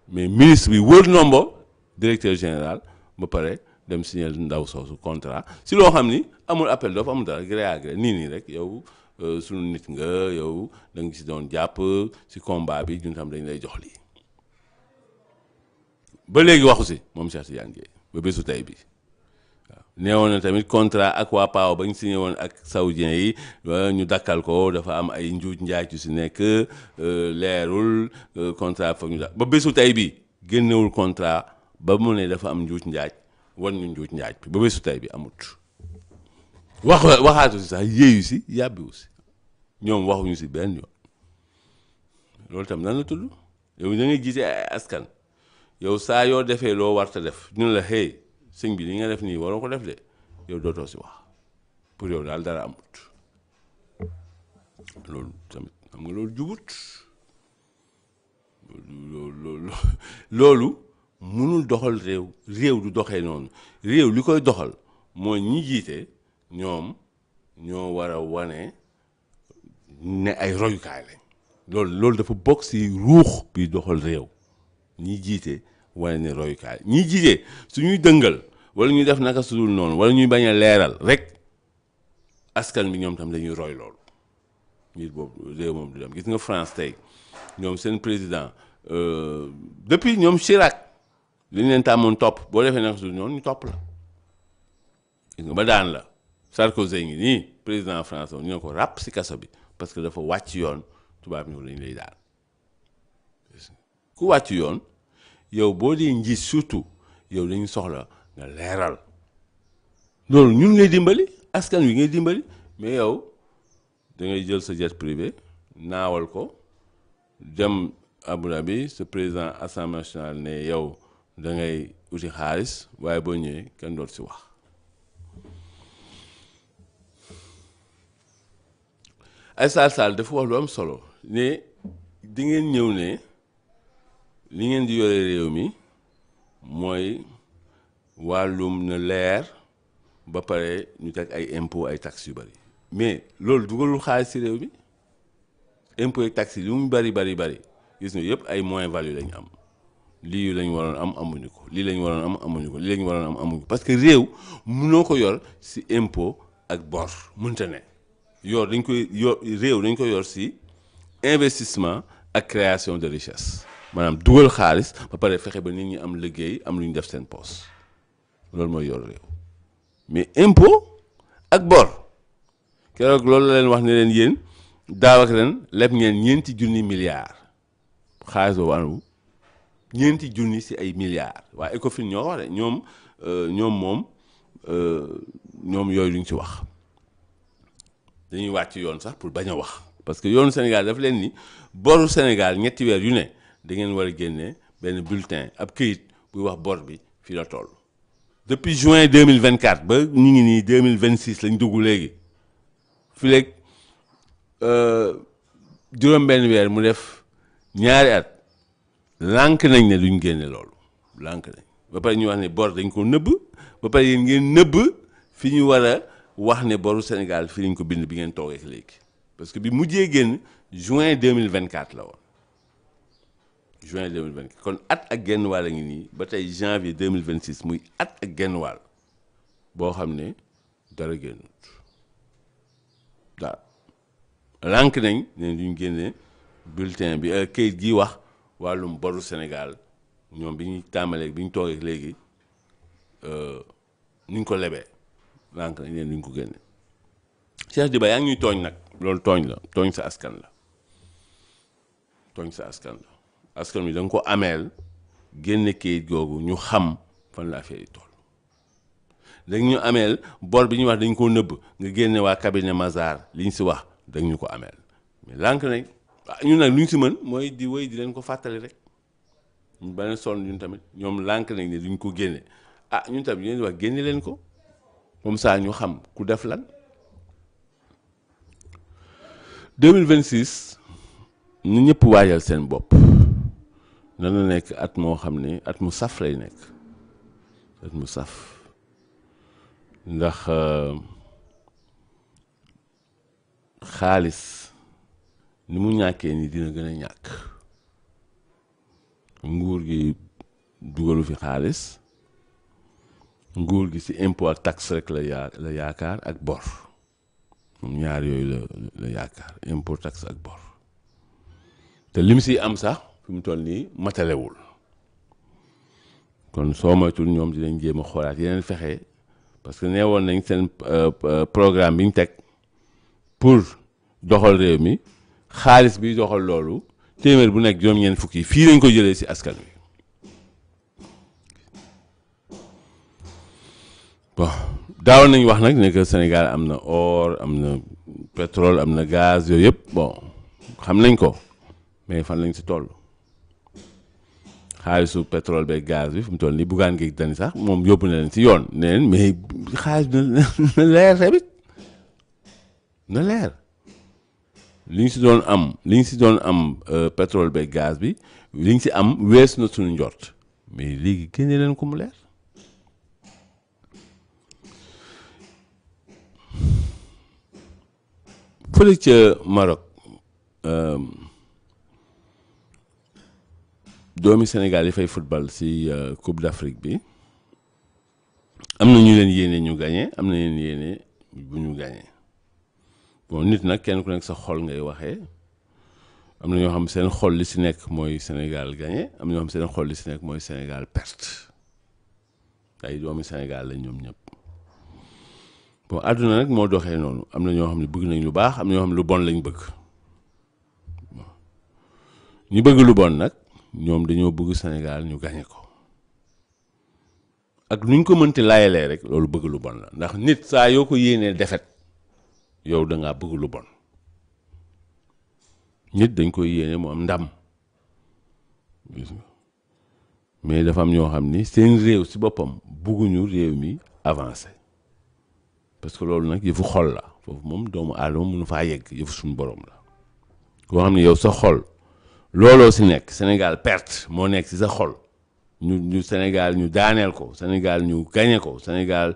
mais ministre bi wër nombo directeur général ba pare dem signer ndaw soosu contrat si loo xam ni amul appel d'offre amul dara gré à gré nii rek yow sunu nit nga yow da nga si doon jàpp si combat bi ñun tam dañ lay jox lii ba léegi waxu si moom Cheikh Tidiane Dièye ba bésu tey bi waaw neewoon na tamit contrat ak waa PAO ba ñu signé woon ak saoudien yi ñu dakkal ko dafa am ay njuuj njaaj yu si nekk leerul contrat foog ñu da ba bésu tey bi génnewul contrat ba mu ne dafa am njuuj njaaj wan ñu njuuj njaaj bi ba bésu tey bi amut waxaatu si sax yéeyu si yàbbiwu si ñoom waxuñu si benn yoon loolu tam nan la tudd yow da ngay jiite ay askan yow saa yoo defee loo warta def ñu la hey sëñ bi li nga def nii waroo ko def de yow dootoo si wax pour yow daal dara amut loolu tamit xam nga loolu jubut loolu mënul doxal réew du doxee noonu réew li koy doxal mooy ñi jiite ñoom ñoo war a wane ne ay royukaay lañ loolu dafa bokk si ruux bi doxal réew ñi jiite wane ne royukaay ñi jiite suñuy dëngal wala ñuy def naka sudul noonu wala ñuy bañ a leeral rek askan bi ñoom tam dañuy roy loolu ngir boobu réew moom du dem gis nga France tey ñoom seen président depuis ñoom Chirac li ñu leen tàmmoon topp boo defee naka sudul noonu ñu topp la gis nga ba daan la Sarkozy ngi nii président France ñu ne ko ràpp si kaso bi parce que dafa wàcc yoon tubaab ñëw lañu lay daal ku wàcc yoon yow boo dee njiit surtout yow dañu soxla nga leeral loolu ñun ngay dimbali askan wi ngay dimbali mais yow da ngay jël sa jet privé naawal ko dem Abu Dhabi sa président assemblée nationale ne yow da ngay uti xaalis waaye boo ñëwee kenn doot si wax ay saal dafa wax lu am solo ne di ngeen ñëw ne li ngeen di yore réew mi mooy wàllum na leer ba pare ñu teg ay impôt ay taxes yu bari mais loolu dugalul xaalis ci réew mi impôt ak taxes yi lu mu bari gis nga yëpp ay moins value lañ am lii lañ waroon am amuñu ko lii lañ waroon am amuñu ko lii lañ waroon am amuñu ko parce que réew mënoo ko yor ci impôt ak bor mënta ne dañ koy yor réew dañ ko yor ci investissement ak création de richesse maanaam dugal xaalis ba pare fexe ba nit ñi am liggéey am lu ñu def seen poos loolu mooy yor réew mais impôt ak bor keroog loolu la leen wax ne leen yéen daaw ak ren leb ngeen ñeenti junni milliards xaalis boobu anu ñeenti junni ci ay milliards waa Ecofin ñoo ko wax de ñoom yooyu duñ ci wax dañuy wàcc yoon sax pour bañ a wax parce que yoonu Sénégal daf leen ni boru Sénégal ñetti weer yu ne da ngeen war a génne benn bulletin ab këyit buy wax bor bi fii la toll depuis juin 2024 ba ñu ngi nii 2026 lañ dugg léegi fi léegi juróom-benn weer mu def ñaari at lànk nañ ne duñ génne loolu lànk nañ ba pare ñu wax ne bor dañ ko nëbb ba pare yéen ngeen nëbb fi ñu war a wax ne boru Sénégal fii lañ ko bind bi ngeen toogee léegi parce que bi mujjee génn juin 2024 la woon juin 2024 kon at ak genn wàll ngi nii ba tey janvier 2026 muy at ak genn wàll boo xam ne dara génnut daal lànk nañ ne duñ génne bulletin bi kayit gi wax wàllum boru Sénégal ñoom bi ñuy tàmbalee bi ñu toogee léegi ni ñu ko lebee lànk nañ leen duñ ko génne. Cheikh Diba yaa ngi ñuy tooñ nag loolu tooñ la tooñ sa askan la tooñ sa askan la askan wi da nga ko ameel génne kayit googu ñu xam fan la affaire yi toll. dañ ñu ameel bor bi ñuy wax dañ ko nëbb nga génne waa cabinet Mazars li ñu si wax dañ ñu ko ameel mais lànk nañ ñun nag lu ñu si mën mooy di wéy di leen ko fàttali rek ñu bañ sonn ñun tamit ñoom lànk nañ ne duñ ko génne ñun tamit ñu leen di wax génne leen ko comme ça ñu xam ku def lan. 2026 ñu ñëpp waajal seen bopp dana nekk at moo xam ne at mu saf lay nekk at mu saf ndax xaalis ni mu ñàkkee ni dina gën a ñàkk nguur gi dugalu fi xaalis nguur gi ci impôt ak taxe rek la yaakaar ak bor moom ñaar yooyu la yaakaar impôt taxe ak bor te lim si am sax fi mu toll nii matalewul kon soo moytul ñoom dinañ jéem a xoolaat yeneen fexe parce que nee woon nañ seen programme bi ñu teg pour doxal réew mi xaalis bi doxal loolu téeméer bu nekk juróom-ñeent fukki fii lañ ko jëlee si askan wi bon daawoon nañ wax nag ne que Sénégal am na or am na pétrole am na gaz yooyu yëpp bon xam nañ ko mais fan lañ si toll xaalisu pétrole beeg gaz bi fu mu toll nii Bougane Gueye Dany sax moom yóbbu na leen si yoon ne leen mais xaalis bi na leer tamit na leer li ñu si doon am pétrole beeg gaz bi li ñu si am wees na suñu njort mais léegi génne leen ko mu leer. fële ca Maroc doomi Sénégal yi fay football si Coupe d'Afrique bi am na ñu leen yéene ñu gagné am na leen yéene bu ñu gagné bon nit nag kenn ku nekk sa xol ngay waxee am na ñoo xam seen xol li si nekk mooy Sénégal gagné am na ñoo xam seen xol li si nekk mooy Sénégal perte ay doomi Sénégal la ñoom ñëpp. bon àdduna nag moo doxee noonu am na ñoo xam ne bëgg nañ lu baax am na ñoo xam ne lu bon lañ bëgg ñu bëgg lu bon nag ñoom dañoo bëgg Sénégal ñu gañe ko ak nuñ ko mënti layalee rek loolu bëgg lu bon la ndax nit saa yoo ko yéenee defet yow da ngaa bëgg lu bon nit dañ koy yéene mu am ndam mais dafa am ñoo xam ni seen réew si boppam bëgguñu réew mi avancé. parce que loolu nag yëfu xol la foofu moom doomu aadama mënu faa yegg yëfu suñu borom la koo xam ne yow sa xol looloo si nekk Sénégal perte moo nekk si sa xol ñu Sénégal ñu daaneel ko Sénégal ñu gañe ko Sénégal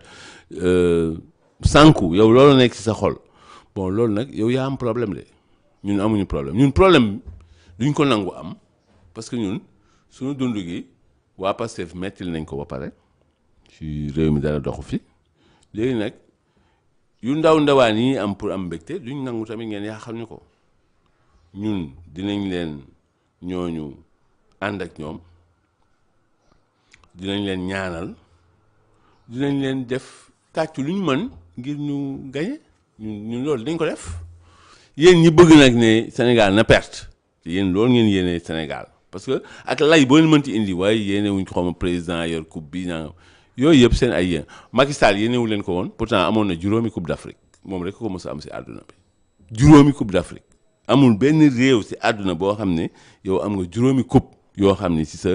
sànku yow loolu nekk si sa xol bon loolu nag yow yaa am problème de ñun amuñu problème ñun problème duñ ko nangu am parce que ñun suñu dund gi waa Pastef mettil nañ ko ba pare ci réew mi dara doxu fi léegi nag yu ndaw ndawaan yi am pour am mbégte duñ nangu tamit ngeen yaaxal ñu ko ñun dinañ leen ñooñu ànd ak ñoom dinañ leen ñaanal dinañ leen def tàccu lu ñu mën ngir ñu gañe ñun loolu dañ ko def yéen ñi bëgg nag ne Sénégal na perte yéen loolu ngeen yéene Sénégal parce que ak lay boo leen mënti indi waaye yéene wuñ ko xawma président yor coupe bi naa yooyu yëpp seen ay yéen Macky Sall yéenewu leen ko woon pourtant amoon na juróomi coupe d'Afrique moom rek ko mës a am si àdduna bi juróomi coupe d'Afrique amul benn réew si àdduna boo xam ne yow am nga juróomi coupe yoo xam ne si sa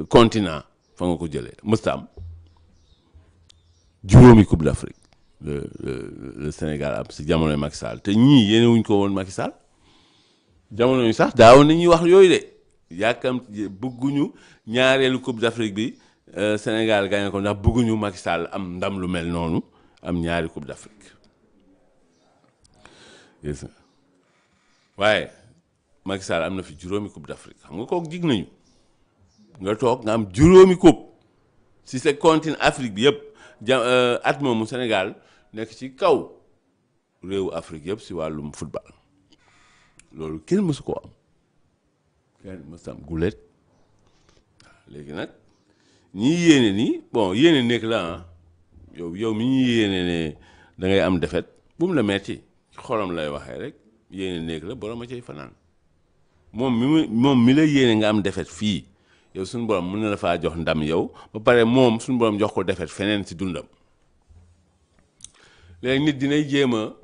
continent fa nga ko jëlee mësta am juróomi coupe d'Afrique le Sénégal am si jamonoy Macky Sall te ñii yéenewuñ ko woon Macky Sall jamono yi sax daawoon na ñuy wax yooyu de yàkkam bëgguñu ñaareelu coupe d'Afrique bi Sénégal gagné ko ndax bëgguñu Macky Sall am ndam lu mel noonu am ñaari coupe d'Afrique waaye Macky Sall am na fi juróomi coupe d'Afrique xam nga kooku jig nañu nga toog nga am juróomi coupe si sa continent Afrique bi yëpp at moomu Sénégal nekk ci kaw réewu Afrique yëpp si wàllum football loolu kenn mësu koo am kenn mësu am gulet léegi nag ñii yéene nii bon yéene nekk la ah yow mi ñu yéene ne da ngay am defet bu mu la metti xolam lay waxee rek yéene nekk la borom a cay fanaan moom mi la yéene nga am defet fii yow suñu borom mën na la faa jox ndam yow ba pare moom suñu borom jox ko defet feneen ci dundam léegi nit dinay jéem a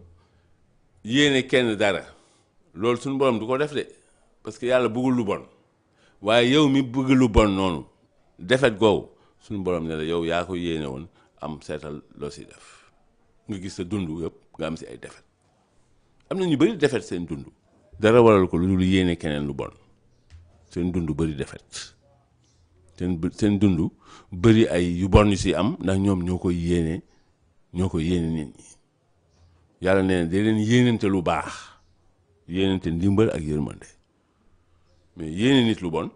yéene kenn dara loolu suñu borom du ko def de parce que yàlla bëggul lu bon waaye yow mi bëgg lu bon noonu defet googu suñu borom ne la yow yaa ko yéene woon am seetal loo si def nga gis sa dund yëpp nga am si ay defet am na ñu bëri defet seen dund dara waral ko lu dul yéene keneen lu bon seen dund bëri defet seen dund bëri ay yu bon yu si am ndax ñoom ñoo koy yéene nit ñi yàlla nee na day leen yéenante lu baax yéenante ndimbal ak yërmande mais yéene nit lu bon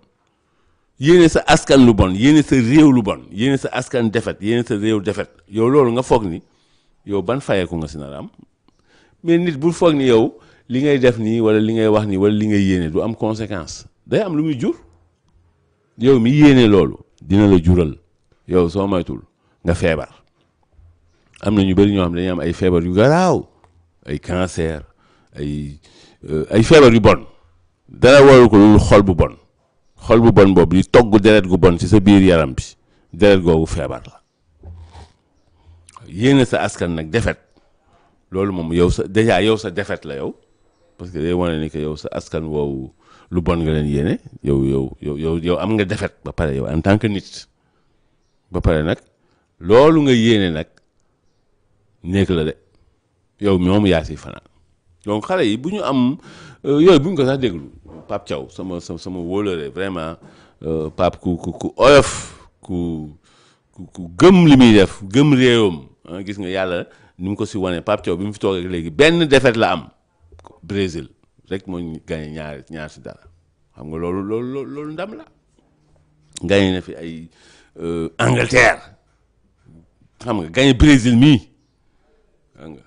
yéene sa askan lu bon yéene sa réew lu bon yéene sa askan defet yéene sa réew defet yow loolu nga foog ni yow ban fayeeku nga si nar a am mais nit bul foog ni yow li ngay def nii wala li ngay wax nii wala li ngay yéene du am conséquence day am lu muy jur yow mi yéene loolu dina la jural yow soo moytul nga feebar am na ñu bëri ñoo xam dañuy am ay feebar yu garaaw ay cancer ay feebar yu bon dara waral ko loolu xol bu bon boobu di togg deret gu bon ci sa biir yaram bi deret googu feebar la yéene sa askan nag defet loolu moom yow sa déjà yow sa defet la yow parce que day wane ni que yow sa askan woowu lu bon nga leen yéene yow am nga defet ba pare yow en tant que nit ba pare nag loolu nga yéene nag nekk la de yow moom yaa si fanaan donc xale yi bu ñu am yooyu bu ñu ko sax déglu Pape Thiaw sama wóolare vraiment Pape ku oyof ku gëm li muy def gëm réewam gis nga yàlla ni mu ko si wane Pape Thiaw bi mu fi toog ak léegi benn défaite la am Brésil rek moo gagné ñaar si dara xam nga loolu ndam la gagné na fi ay Angleterre xam nga gagné Brésil mii xam nga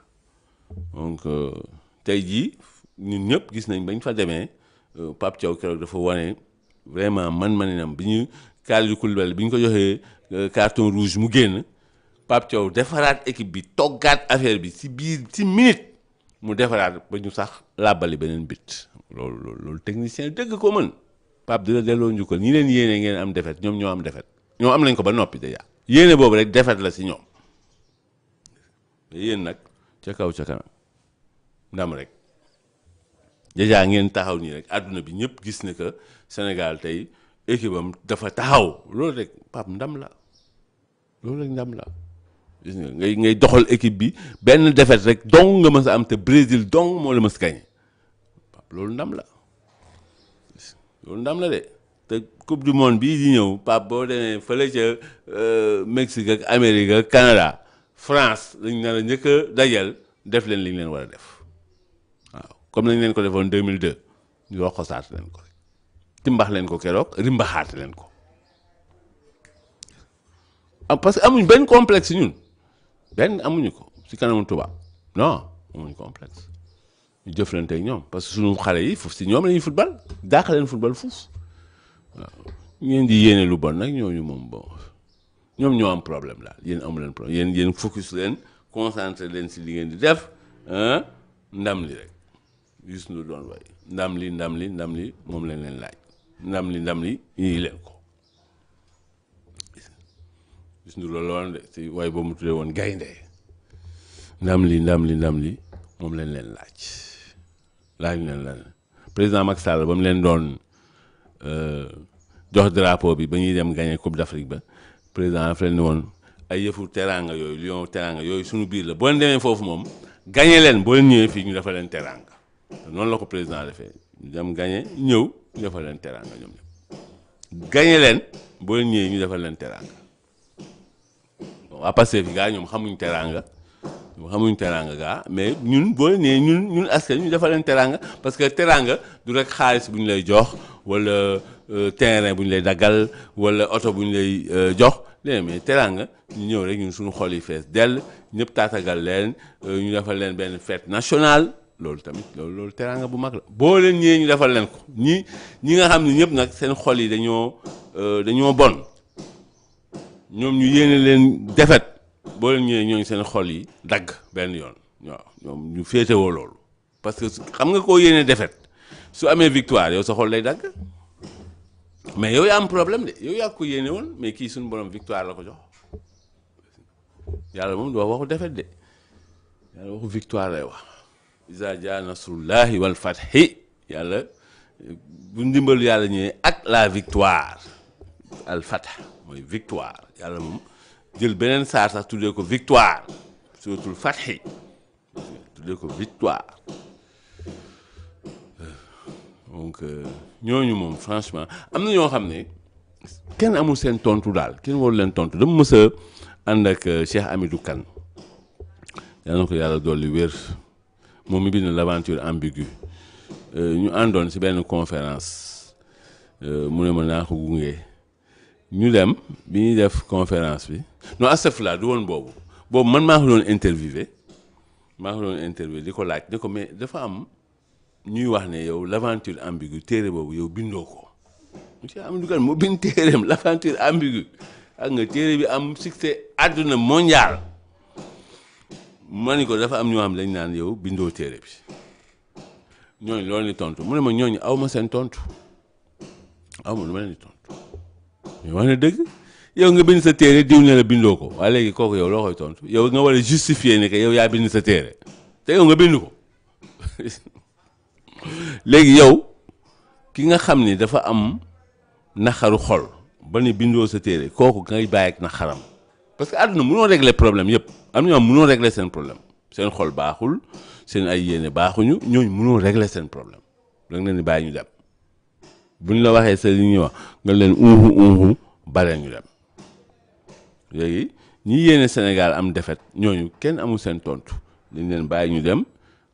donc tey jii ñun ñëpp gis nañ bañ fa demee Pape Thiaw keroog dafa wane vraiment man-maninam bi ñu Kalidou Koulibaly bi ñu ko joxee carton rouge mu génn Pape Thiaw defaraat équipe bi toggaat affaire bi si minute mu defaraat ba ñu sax làbbali beneen bit loolu technicien dëgg ko mën Pape di la delloo njukkal ñi leen yéene ngeen am defet ñoom ñoo am defet ñoo am nañ ko ba noppi déjà yéene boobu rek defet la si ñoom yéen nag ca kaw ca kanam ndam rek déjà ngeen taxaw nii rek àdduna bi ñëpp gis ne que Sénégal tey équipe am dafa taxaw loolu rek Pape ndam la loolu rek ndam la gis nga ngay doxal équipe bi benn défaite rek dong nga mës a am te Brésil dong moo la mës gañe Pape loolu ndam la de te coupe du monde bii di ñëw Pape boo demee fële ca Mexique ak Amérique ak Canada France dañ nar a njëkk a dajal def leen li ñu leen war a def waaw comme nañ leen ko defoon 2002 ñu wax ko saat leen ko rek timbax leen ko keroog rimbaxaat leen ko parce que amuñ benn complexe ñun benn amuñu ko si kanamu tubaab non amuñu complexe ñu jëflante ak ñoom parce que suñu xale yi foofu si ñoom la ñuy football daaxa leen football fuuf waaw ngeen di yéene lu bon nag ñooñu moom bon ñoom ñoo am problème daal yéen amu leen problème yéen focus leen concentré leen si li ngeen di def ndam li rek gis lu doon way ndam li moom leen laaj ndam li ñii leen ko gis nga loolu woon de si waaye boobu mu tuddee woon gaynde ndam li moom leen laaj leen lan président Macky Sall ba mu leen doon jox drapeau bi ba ñuy dem gagné Coupe d'Afrique ba président dafa leen ne woon ay yëfu teraanga yooyu lion teraanga yooyu suñu biir la boo leen demee foofu moom gagné leen boo leen ñëwee fii ñu dafa leen teraanga noonu la ko président defee ñu dem gagné ñëw ñu dafa leen teraanga ñoom ñëpp gagné leen boo leen ñëwee ñu dafa leen teraanga waa Pastef fi gaa ñoom xamuñ teraanga gaa mais ñun boo nee ñun askan ñu defal leen teraanga parce que teraanga du rek xaalis bu ñu lay jox wala terrain bu ñu lay daggal wala oto bu ñu lay jox léegi mais teraanga ñu ñëw rek ñun suñu xol yi fees dell ñëpp taatagal leen ñu defal leen benn fête nationale loolu tamit loolu teraanga bu mag la boo leen ñëwee ñu defal leen ko ñi nga xam ne ñëpp nag seen xol yi dañoo bon ñoom ñu yéene leen defet boo leen ñëwee ñooñu seen xol yi dagg benn yoon waaw ñoom ñu féetewoo loolu parce que xam nga koo yéene defet su amee victoire yow sa xol lay dagg mais yow yaa am problème de yow yaa ko yéene woon mais kii suñu borom victoire la ko jox yàlla moom du wax waxu defet de yàlla waxu victoire lay wax iza jaa nasrullahi wal fathi yàlla bu ndimbalu yàlla ñëwee ak la victoire al fath mooy victoire yàlla moom jël beneen saar sax tuddee ko victoire suratul fathi tuddee ko victoire donc ñooñu moom franchement am na ñoo xam ne kenn amul seen tontu daal kenn waru leen tontu dama mës a ànd ak Cheikh Hamidou Kane yal na ko yàlla dolli wér moom mi bind l'aventure ambiguë ñu àndoon ci benn conférence mu ne ma naa ko gunge ñu dem bi ñuy def conférence bi non astafurlah du woon boobu man maa ko doon interviewé di ko laaj ne ko mais dafa am ñuy wax ne yow l'aventure ambiguë téere boobu yow bindoo ko monsieur Hamidou Kane moo bind téereem l'aventure ambiguë ak nga téere bi am succès àdduna mondial ma ni ko dafa am ñoo xam dañ naan yow bindoo téere bi ñooñu loolu ni tontu mu ne ma ñooñu aw ma seen tontu aw ma lu ma leen di tontu mais wax na dëgg yow nga bind sa téere diw ne la bindoo ko waaye léegi kooku yow loo koy tontu yow nga war a justifier ne que yow yaa bind sa téere te yow nga bind ko léegi yow ki nga xam ni dafa am naxaru xol ba ni bindoo sa téere kooku ngay bàyyi ak naxaram parce que àdduna mënoo régler problème yëpp am na ñoo mënoo régler seen problème seen xol baaxul seen ay yéene baaxuñu ñooñu mënoo régler seen problème da nga leen di bàyyi ñu dem buñ la waxee sa li ñuy wax nga leen unhu bare ñu dem léegi ñi yéene Sénégal am defet ñooñu kenn amul seen tontu dañ leen bàyyi ñu dem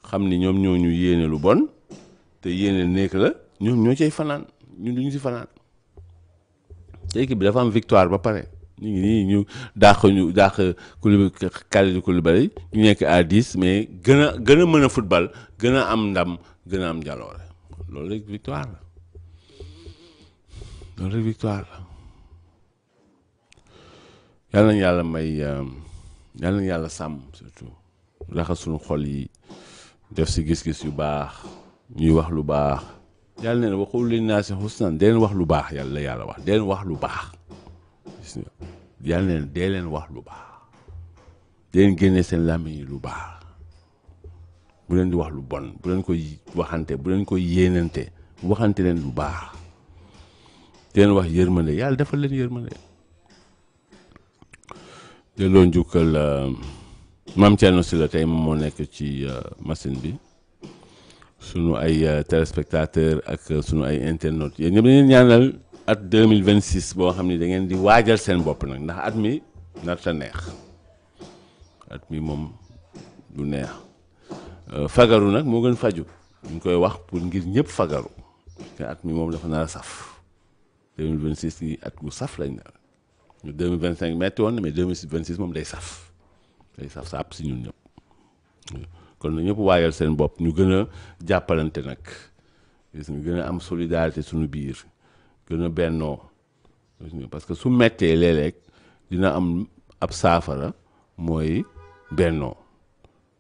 xam ni ñoom ñooñu yéene lu bon te yéene nekk la ñoom ñoo cay fanaan ñun duñu si fanaan te équipe bi dafa am victoire ba pare ñu ngi nii ñu dàq Kalidou Koulibaly ñu nekk à 10 mais gën a mën a football gën a am ndam gën a am jaloore loolu rek victoire la yàlla nañu yàlla may yàlla nañu yàlla sàmm surtout raxas suñu xol yi def si gis-gis yu baax ñuy wax lu baax yàlla nee na waxul linnaasi husnan dee leen wax lu baax yàlla wax dee leen wax lu baax yàlla nee na dee leen wax lu baax dee leen génne seen làmmiñ yi lu baax bu leen di wax lu bon bu leen koy waxante bu leen koy yéenante waxante leen lu baax dee leen wax yërmande yàlla defal leen yërmande delloo njukkal Mame Thierno Sylla tey moom moo nekk ci machine bi sunu ay téléspectateurs ak sunu ay internautes yéen ñëpp dañuy ñaanal at 2026 boo xam ne da ngeen di waajal seen bopp nag ndax at mi narta neex at mi moom du neex fagaru nag moo gën faju ñu koy wax pour ngir ñëpp fagaru te at mi moom dafa nar a saf 2026 yi at bu saf lañ nar ñu 2025 metti woon na mais 2026 moom day saf sàpp si ñun ñëpp kon na ñëpp waajal seen bopp ñu gën a jàppalante nag gis nga gën a am solidarité suñu biir gën a bennoo parce que su mettee léeg-léeg dina am ab saafara mooy bennoo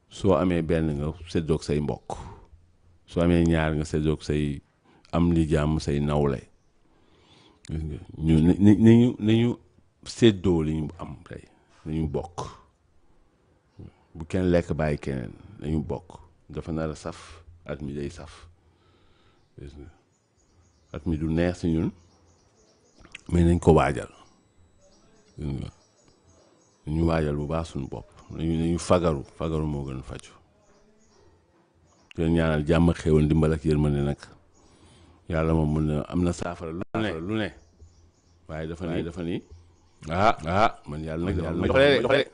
soo amee benn nga séddoog say mbokk soo amee ñaar nga séddoog say am li jàmm say nawle ñu nañu séddoo li ñu am tey nañu bokk bu kenn lekk bàyyi keneen nañu bokk dafa nar a saf at mi day saf at mi du neex si ñun mais nañ ko waajal nañu waajal bu baax suñu bopp nañu fagaru moo gën faju te ñaanal jàmm xéewal ndimbal ak yërmande nag yàlla moom mën na am na saafara lu ne waaye dafa ni man yàlla nag doxalee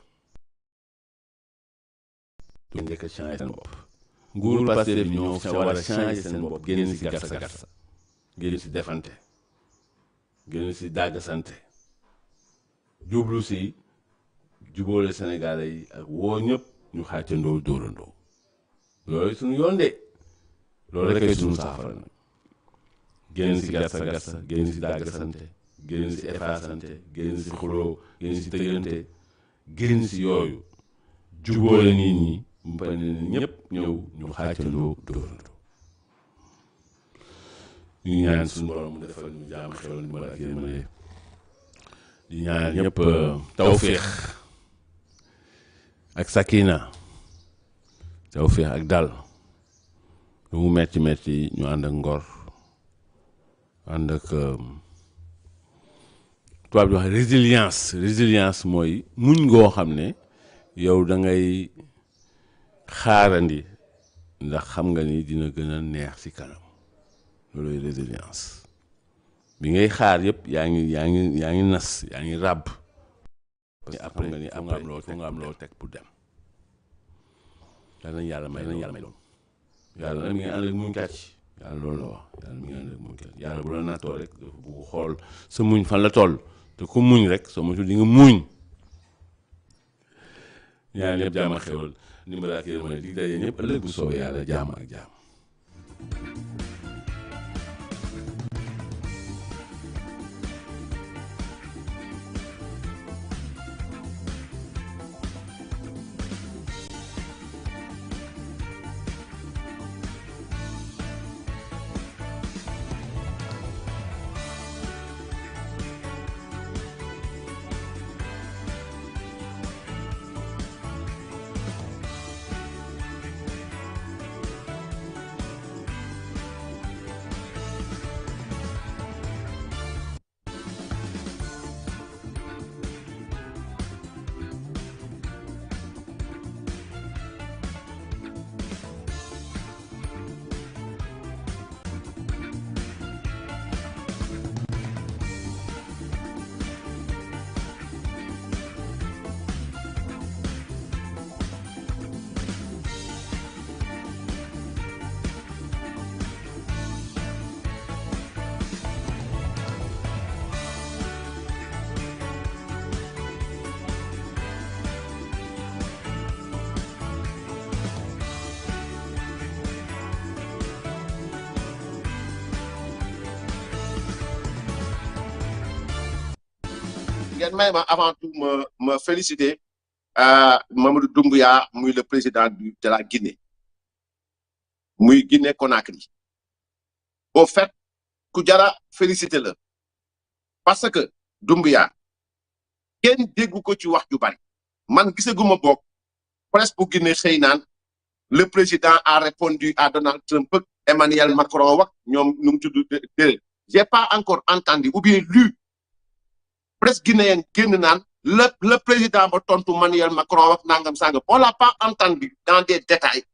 du njëkk a changé seen bopp nguuru Pastef bi ñoo war a changé seen bopp génn si garsa génn si defante génn si dàggasante jublu si jubóole Sénégalais yi ak woo ñëpp ñu xàccandoo dóorandoo loolu suñu yoon de loolu rek ay suñu saafara nag génn si gàssa génn si dàggasante génn si effaasante génn si xuloo génn si tëjante génn si yooyu jubóole nit ñi mu pa ne ñëpp ñëw ñu xàccandoo dóorandoo ñu ñaan suñu borom mu defal ñu jaam xewal ni mën ak yërmande di ñaan ñëpp tawféex ak sakina tawféex ak dal lu mu metti metti ñu ànd ak ngor ànd ak tubaab di wax résilience mooy muñ ngoo xam ne yow da ngay xaarandi ndax xam nga ni dina gën a neex ci kanam looluy résilience bi ngay xaar yëpp yaa ngi nas yaa ngi ràbb parce que après nga ni après nga am loo teg pour dem yàlla nañ yàlla may loolu yàlla nag mi ngi ànd ak muñ kàcc yàlla loolu la wax yàlla mi ngi ànd ak muñ kàcc yàlla bu la nattoo rek dafa bugg xool sa muñ fan la toll te ku muñ rek soo moytuwul di nga muñ ñaan ñëpp jaam ak xewal ndimbal ak yërmande dig daje ñëpp ëllëg bu soobee yàlla jaam ak jaam. Même avant tout me féliciter Mamadou Doumbouya muy le président de la Guinée muy Guinée Conakry au fait ku jara féliciter la parce que Doumbouya kenn déggu ko ci wax ju bari man gisaguma bokk presque bu Guinée xëy naan le président a répondu à Donald Trump Emmanuel Macron wax ñoom nu mu tudd j'ai pas encore entendu ou bien lu presse guinéenne génn naan le président ba tontu Emmanuel Macron wax nangam sangam on l'a pas entendu dans des détails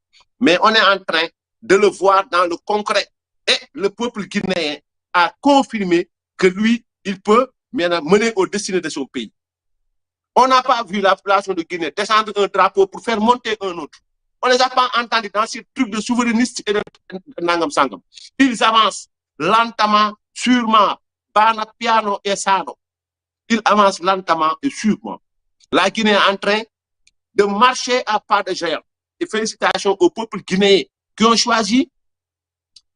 mais on est en train de le voir dans le concret et le peuple guinéen a confirmé que lui il peut maintenant mener au destiné de son pays. On n'a pas vu la population de Guinée descendre un drapeau pour faire monter un autre. On ne les a pas entendus dans ces trucs de souverainistes et de nangam sangam. Ils avancent lentement, sûrement, bana piano et sano. Ils avancent lentement et sûrement. La Guinée est en train de marcher à pas de géant. Et félicitations au peuple guinéen qui ont choisi,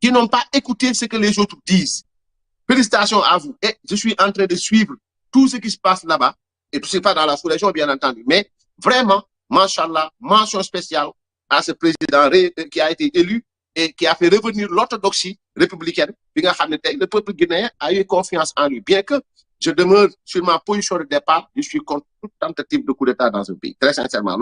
qui n'ont pas écouté ce que les autres disent. Félicitations à vous. Et je suis en train de suivre tout ce qui se passe là-bas. Et tout ce qui se passe dans la sous-région, bien entendu. Mais vraiment, Machallah, mention spéciale à ce président qui a été élu et qui a fait revenir l'orthodoxie républicaine. Le peuple guinéen a eu confiance en lui. Bien que je demeure sur ma position de départ, je suis contre toute tentative de coup d'État dans un pays. Très sincèrement.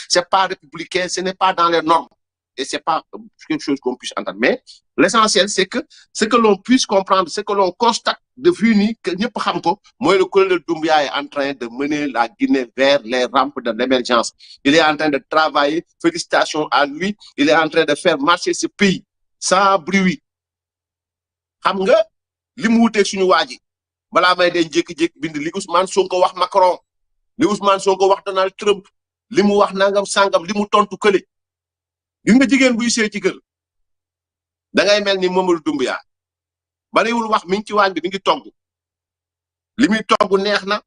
Ce n'est pas républicain, ce n'est pas dans les normes. Et ce n'est pas quelque chose qu'on puisse entendre. Mais l'essentiel, c'est que ce que l'on puisse comprendre, ce que l'on constate de vue, que nous savons, moi, le colonel Doumbouya est en train de mener la Guinée vers les rampes de l'émergence. Il est en train de travailler. Félicitations à lui. Il est en train de faire marcher ce pays sans bruit. Xam nga li mu wuteeg suñu waa ji balaa may den jékki-jékki bind li Ousmane Sonko wax Macron li Ousmane Sonko wax Donald Trump li mu wax nangam sangam li mu tontu kële gis nga jigéen buy sëy ci kër da ngay mel ni Mamadou Doumbouya bariwul wax mi ngi ci waañ bi mi ngi togg li muy togg neex na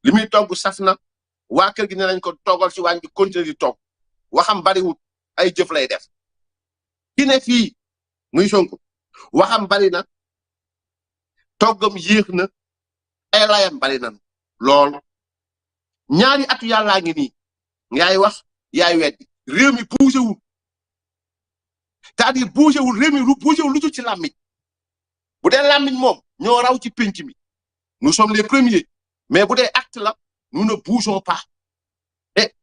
li muy togg saf na waa kër gi ne nañ ko toggal ci waañ bi continuer di togg waxam bariwul ay jëf lay def ki ne fii muy Sonko waxam bari na toggam yéex na ay layam bari na lool ñaari atu yàllaa ngi nii ngay wax yaay weddi réew mi bougé wul c'est-à-dire bougé wul réew mi lu bougé wul lu ci làmmiñ bu dee làmmiñ moom ñoo raw ci pénc mi nous sommes les premiers mais bu dee acte la nous ne bougeons pas et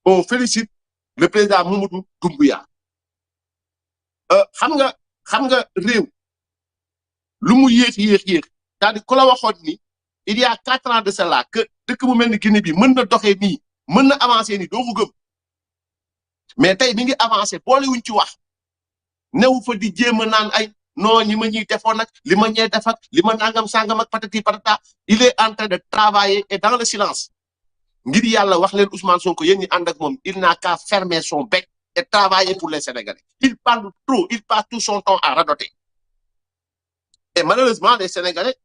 on félicite le président Mamadou Doumbouya xam nga réew lu mu yéex c'est-à-dire ku la waxoon ni il y a 4 ans de cela que dëkk bu mel ni Guinée bi mën na doxee nii mën na avancer nii doo ko gëm mais tey mi ngi avancer boole wuñ ci wax newu fa di jéem a naan ay non ñi ma ñuy defoon nag li ma ñee def ak li ma nangam sangam ak patati patata il est en train de travailler et dans le silence ngir yàlla wax leen Ousmane Sonko yéen ñi ànd ak moom il n'a qu'à fermer son bec et travailler pour les Sénégalais il parle trop il passe tout son temps à radoter et malheureusement les Sénégalais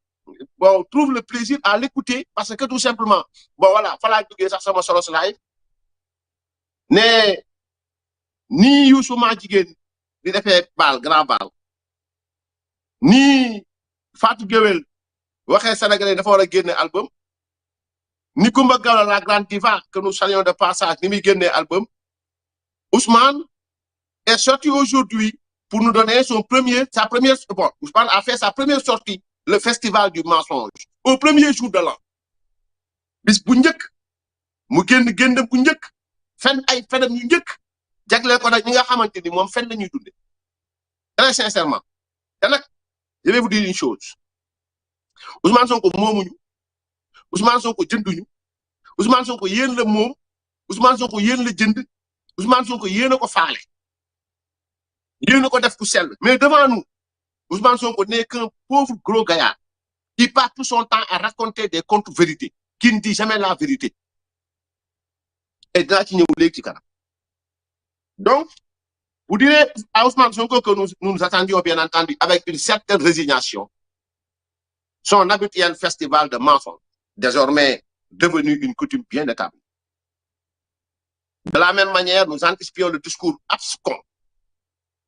bon trouvent le plaisir à l'écouter parce que tout simplement bon voilà falaa duggee sax sama solo live ne nii Youssou maa jigéen di defee baal grand baal nii Fatou Guewel waxee Sénégalais dafa war a génne album ni Coumba Gawlo la grande diva que nous saluons de passage ni muy génnee album Ousmane est sorti aujourd'hui pour nous donner sa première bon Ousmane a fait sa première sortie le festival du mensonge au premier jour de l'an bis bu njëkk mu génn bu njëkk fen ay fenam yu njëkk jagleel ko nag ñi nga xamante ni moom fen la ñuy dunde très sincèrement te nag je vais vous dire une chose Ousmane Sonko moomuñu Ousmane Sonko jënduñu Ousmane Sonko yéen la moom Ousmane Sonko yéen la jënd Ousmane Sonko yéen a ko faale yéen a ko def ku sell mais devant nous Ousmane Sonko n'est qu'un pauvre gros gaillard qui passe tout son temps à raconter des contre-vérités qui ne dit jamais la vérité et dinaa ci ñëw léegi ci kanam donc vous direz à Ousmane Sonko que nous attendions bien entendu avec une certaine résignation son habituel festival de mensonges désormais devenu une coutume bien établie. De la même manière, nous anticipions le discours abscon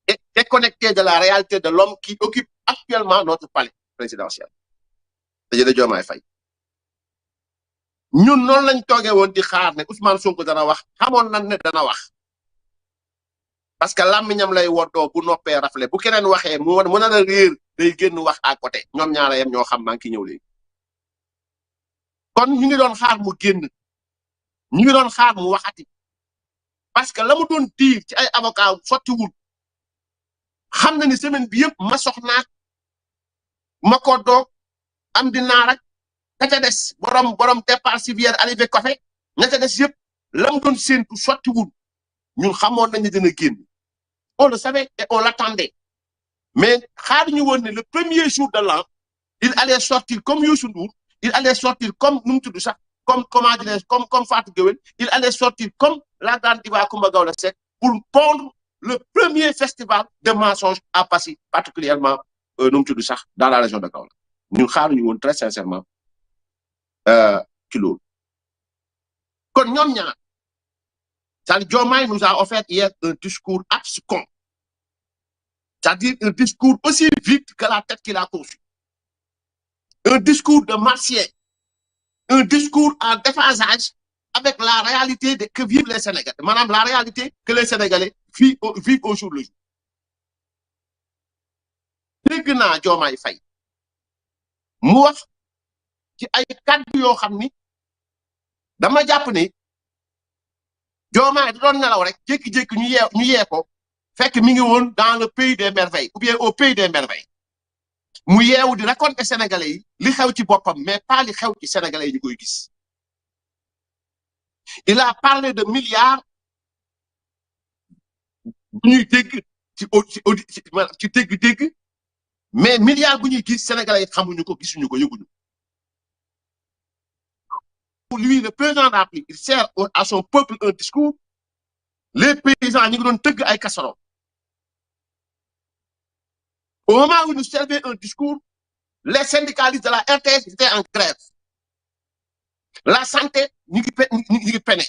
et déconnecté de la réalité de l'homme qui occupe actuellement notre palais présidentiel. Bassirou Diomaye Faye. ñun noonu lañ toogee woon di xaar ne Ousmane Sonko dana wax xamoon nañ ne dana wax parce que làmmiñam lay woddoo bu noppee rafle bu keneen waxee mu nar a réer day génn wax à côté ñoom ñaara yem ñoo xam maa ngi ciy ñëw léegi. kon ñu ngi doon xaar mu génn ñu ngi doon xaar mu waxati parce que la mu doon diir ci ay avocat sottiwul xam na ni semaine bi yëpp ma soxnaak ma ko doog am di naar ak ka ca des borom départ civière arrivé café ña ca des yëpp la mu doon séentu sottiwul ñun xamoon nañu dina génn on le savait et on l'attendait mais xaaruñu woon ne le premier jour de l'an il allait sortir comme Youssou Ndour il allait sortir comme nu mu tudd sax comme comment dirais-je comme Fatou Guewel il allait sortir comme la grande diva Coumba Gawlo Seck pour pondre le premier festival de mensonges à Passy particulièrement nu mu tudd sax dans la région de Kaolack ñun xaaruñu woon très sincèrement ci loolu kon ñoom ñaar c'est-à-dire Diomaye nous a offert hier un discours abscon c'est-à-dire un discours aussi vide que la tête qu'il a conçue un discours de martien un discours en déphasage avec la réalité que vivent les Sénégalais maanaam la réalité que les Sénégalais vivent au jour le jour dégg naa Diomaye Faye mu wax ci ay kàddu yoo xam ni dama jàpp ni Diomaye da doon nelaw rek jékki-jékki ñu yee ko fekk mi ngi woon dans le pays des merveilles ou bien au pays des merveilles mu yeewu di raconter Sénégalais yi li xew ci boppam mais pas li xew ci Sénégalais yi ñu koy gis il a parlé de milliards bu ñuy dégg ci dégg-dégg mais milliards bu ñuy gis Sénégalais yi xamuñu ko gisuñu ko yëguñu pour lui le président de la République il sert à son peuple un discours les paysans ñu ngi doon tëgg ay casseroles au moment où nous servait un discours les syndicalistes de la RTS étaient en grève la santé ñu ngi peine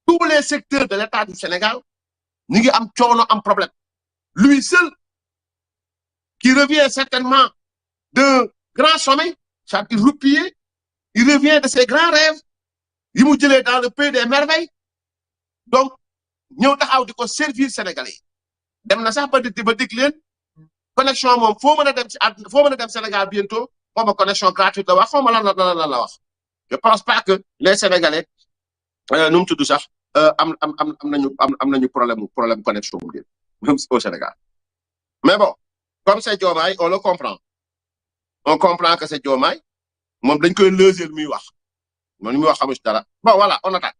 tous les secteurs de l'État du Sénégal ñu ngi am coono am problème lui seul qui revient certainement d'un grand sommeil c'est-à-dire replié il revient de ses grands rêves yi mu jëlee dans le pays des merveilles donc ñëw taxaw di ko servir Sénégalais dem na sax ba dig leen connexion moom foo mën a dem ci àdduna foo mën a dem Sénégal bientôt moom connexion gratuite la wax foo ma lan la wax je pense pas que les Sénégalais nu mu tudd sax am nañu problème connexion bu même au Sénégal mais bon comme c'est Diomaye on le comprend on comprend que c'est Diomaye moom dañ koy leusel muy wax moom li muy wax xamu ci dara bon voilà on attaque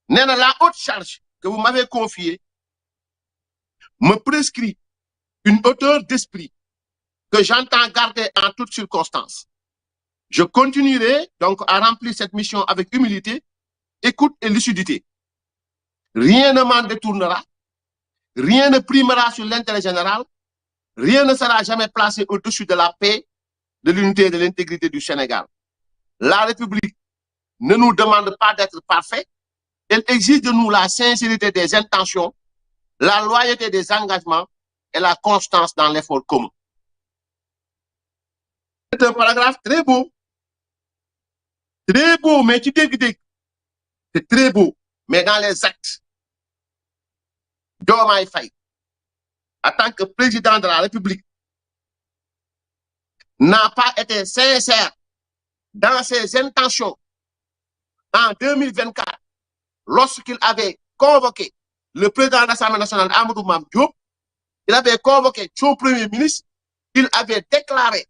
nee na la haute charge que vous m'avez confiée me prescrit une hauteur d'esprit que j'entends garder en toutes circonstances. Je continuerai donc à remplir cette mission avec humilité, écoute et lucidité. Rien ne m'en détournera, rien ne primera sur l'intérêt général, rien ne sera jamais placé au-dessus de la paix, de l'unité et de l'intégrité du Sénégal. La République ne nous demande pas d'être parfait, elle exige de nous la sincérité des intentions, la loyauté des engagements et la constance dans l'effort commun. C'est un paragraphe très beau, mais tu dis c'est très beau, mais dans les actes, Diomaye Faye, en tant que président de la République, n'a pas été sincère dans ses intentions en 2024, lorsqu'il avait convoqué le président de l'Assemblée nationale, Amadou Mame Diop, il avait convoqué son premier ministre, il avait déclaré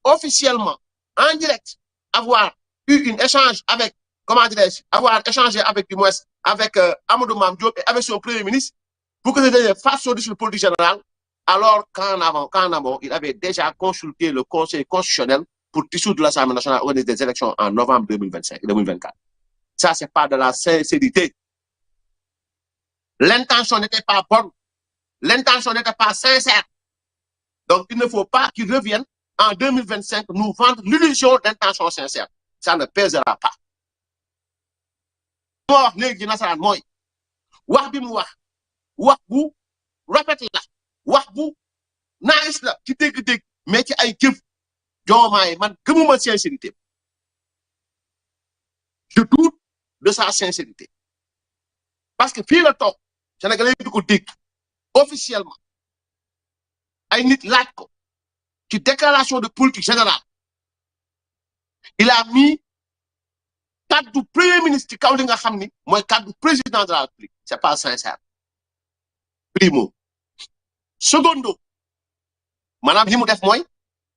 officiellement, en direct, avoir eu un échange avec, comment dirais-je, avoir échangé avec, du moins, avec Amadou Mame Diop et avec son premier ministre, pour que ce fasse sur le politique général, alors qu'en amont, il avait déjà consulté le Conseil constitutionnel pour dissoudre l'Assemblée nationale organiser des élections en novembre 2024. Ça, c'est pas de la sincérité. L'intention n'était pas bonne. L'intention n'était pas sincère. Donc, il ne faut pas qu'il revienne en 2025 nous vendre l'illusion d'intention sincère. Ça ne pèsera pas. wax léegi nasaraan mooy wax bi mu wax bu rafet la wax bu nice la ci dégg-dégg mais ci ay jëf Diomaye man gëmuma sincérité je doute de sa sincérité parce que fii la toog Sénégalais yi di ko dégg officiellement ay nit laaj ko ci déclaration de politique générale il a mis cadre premier ministre ci kaw li nga xam ni mooy cadre président de la République c'est pas sincère primo secondo maanaam li mu def mooy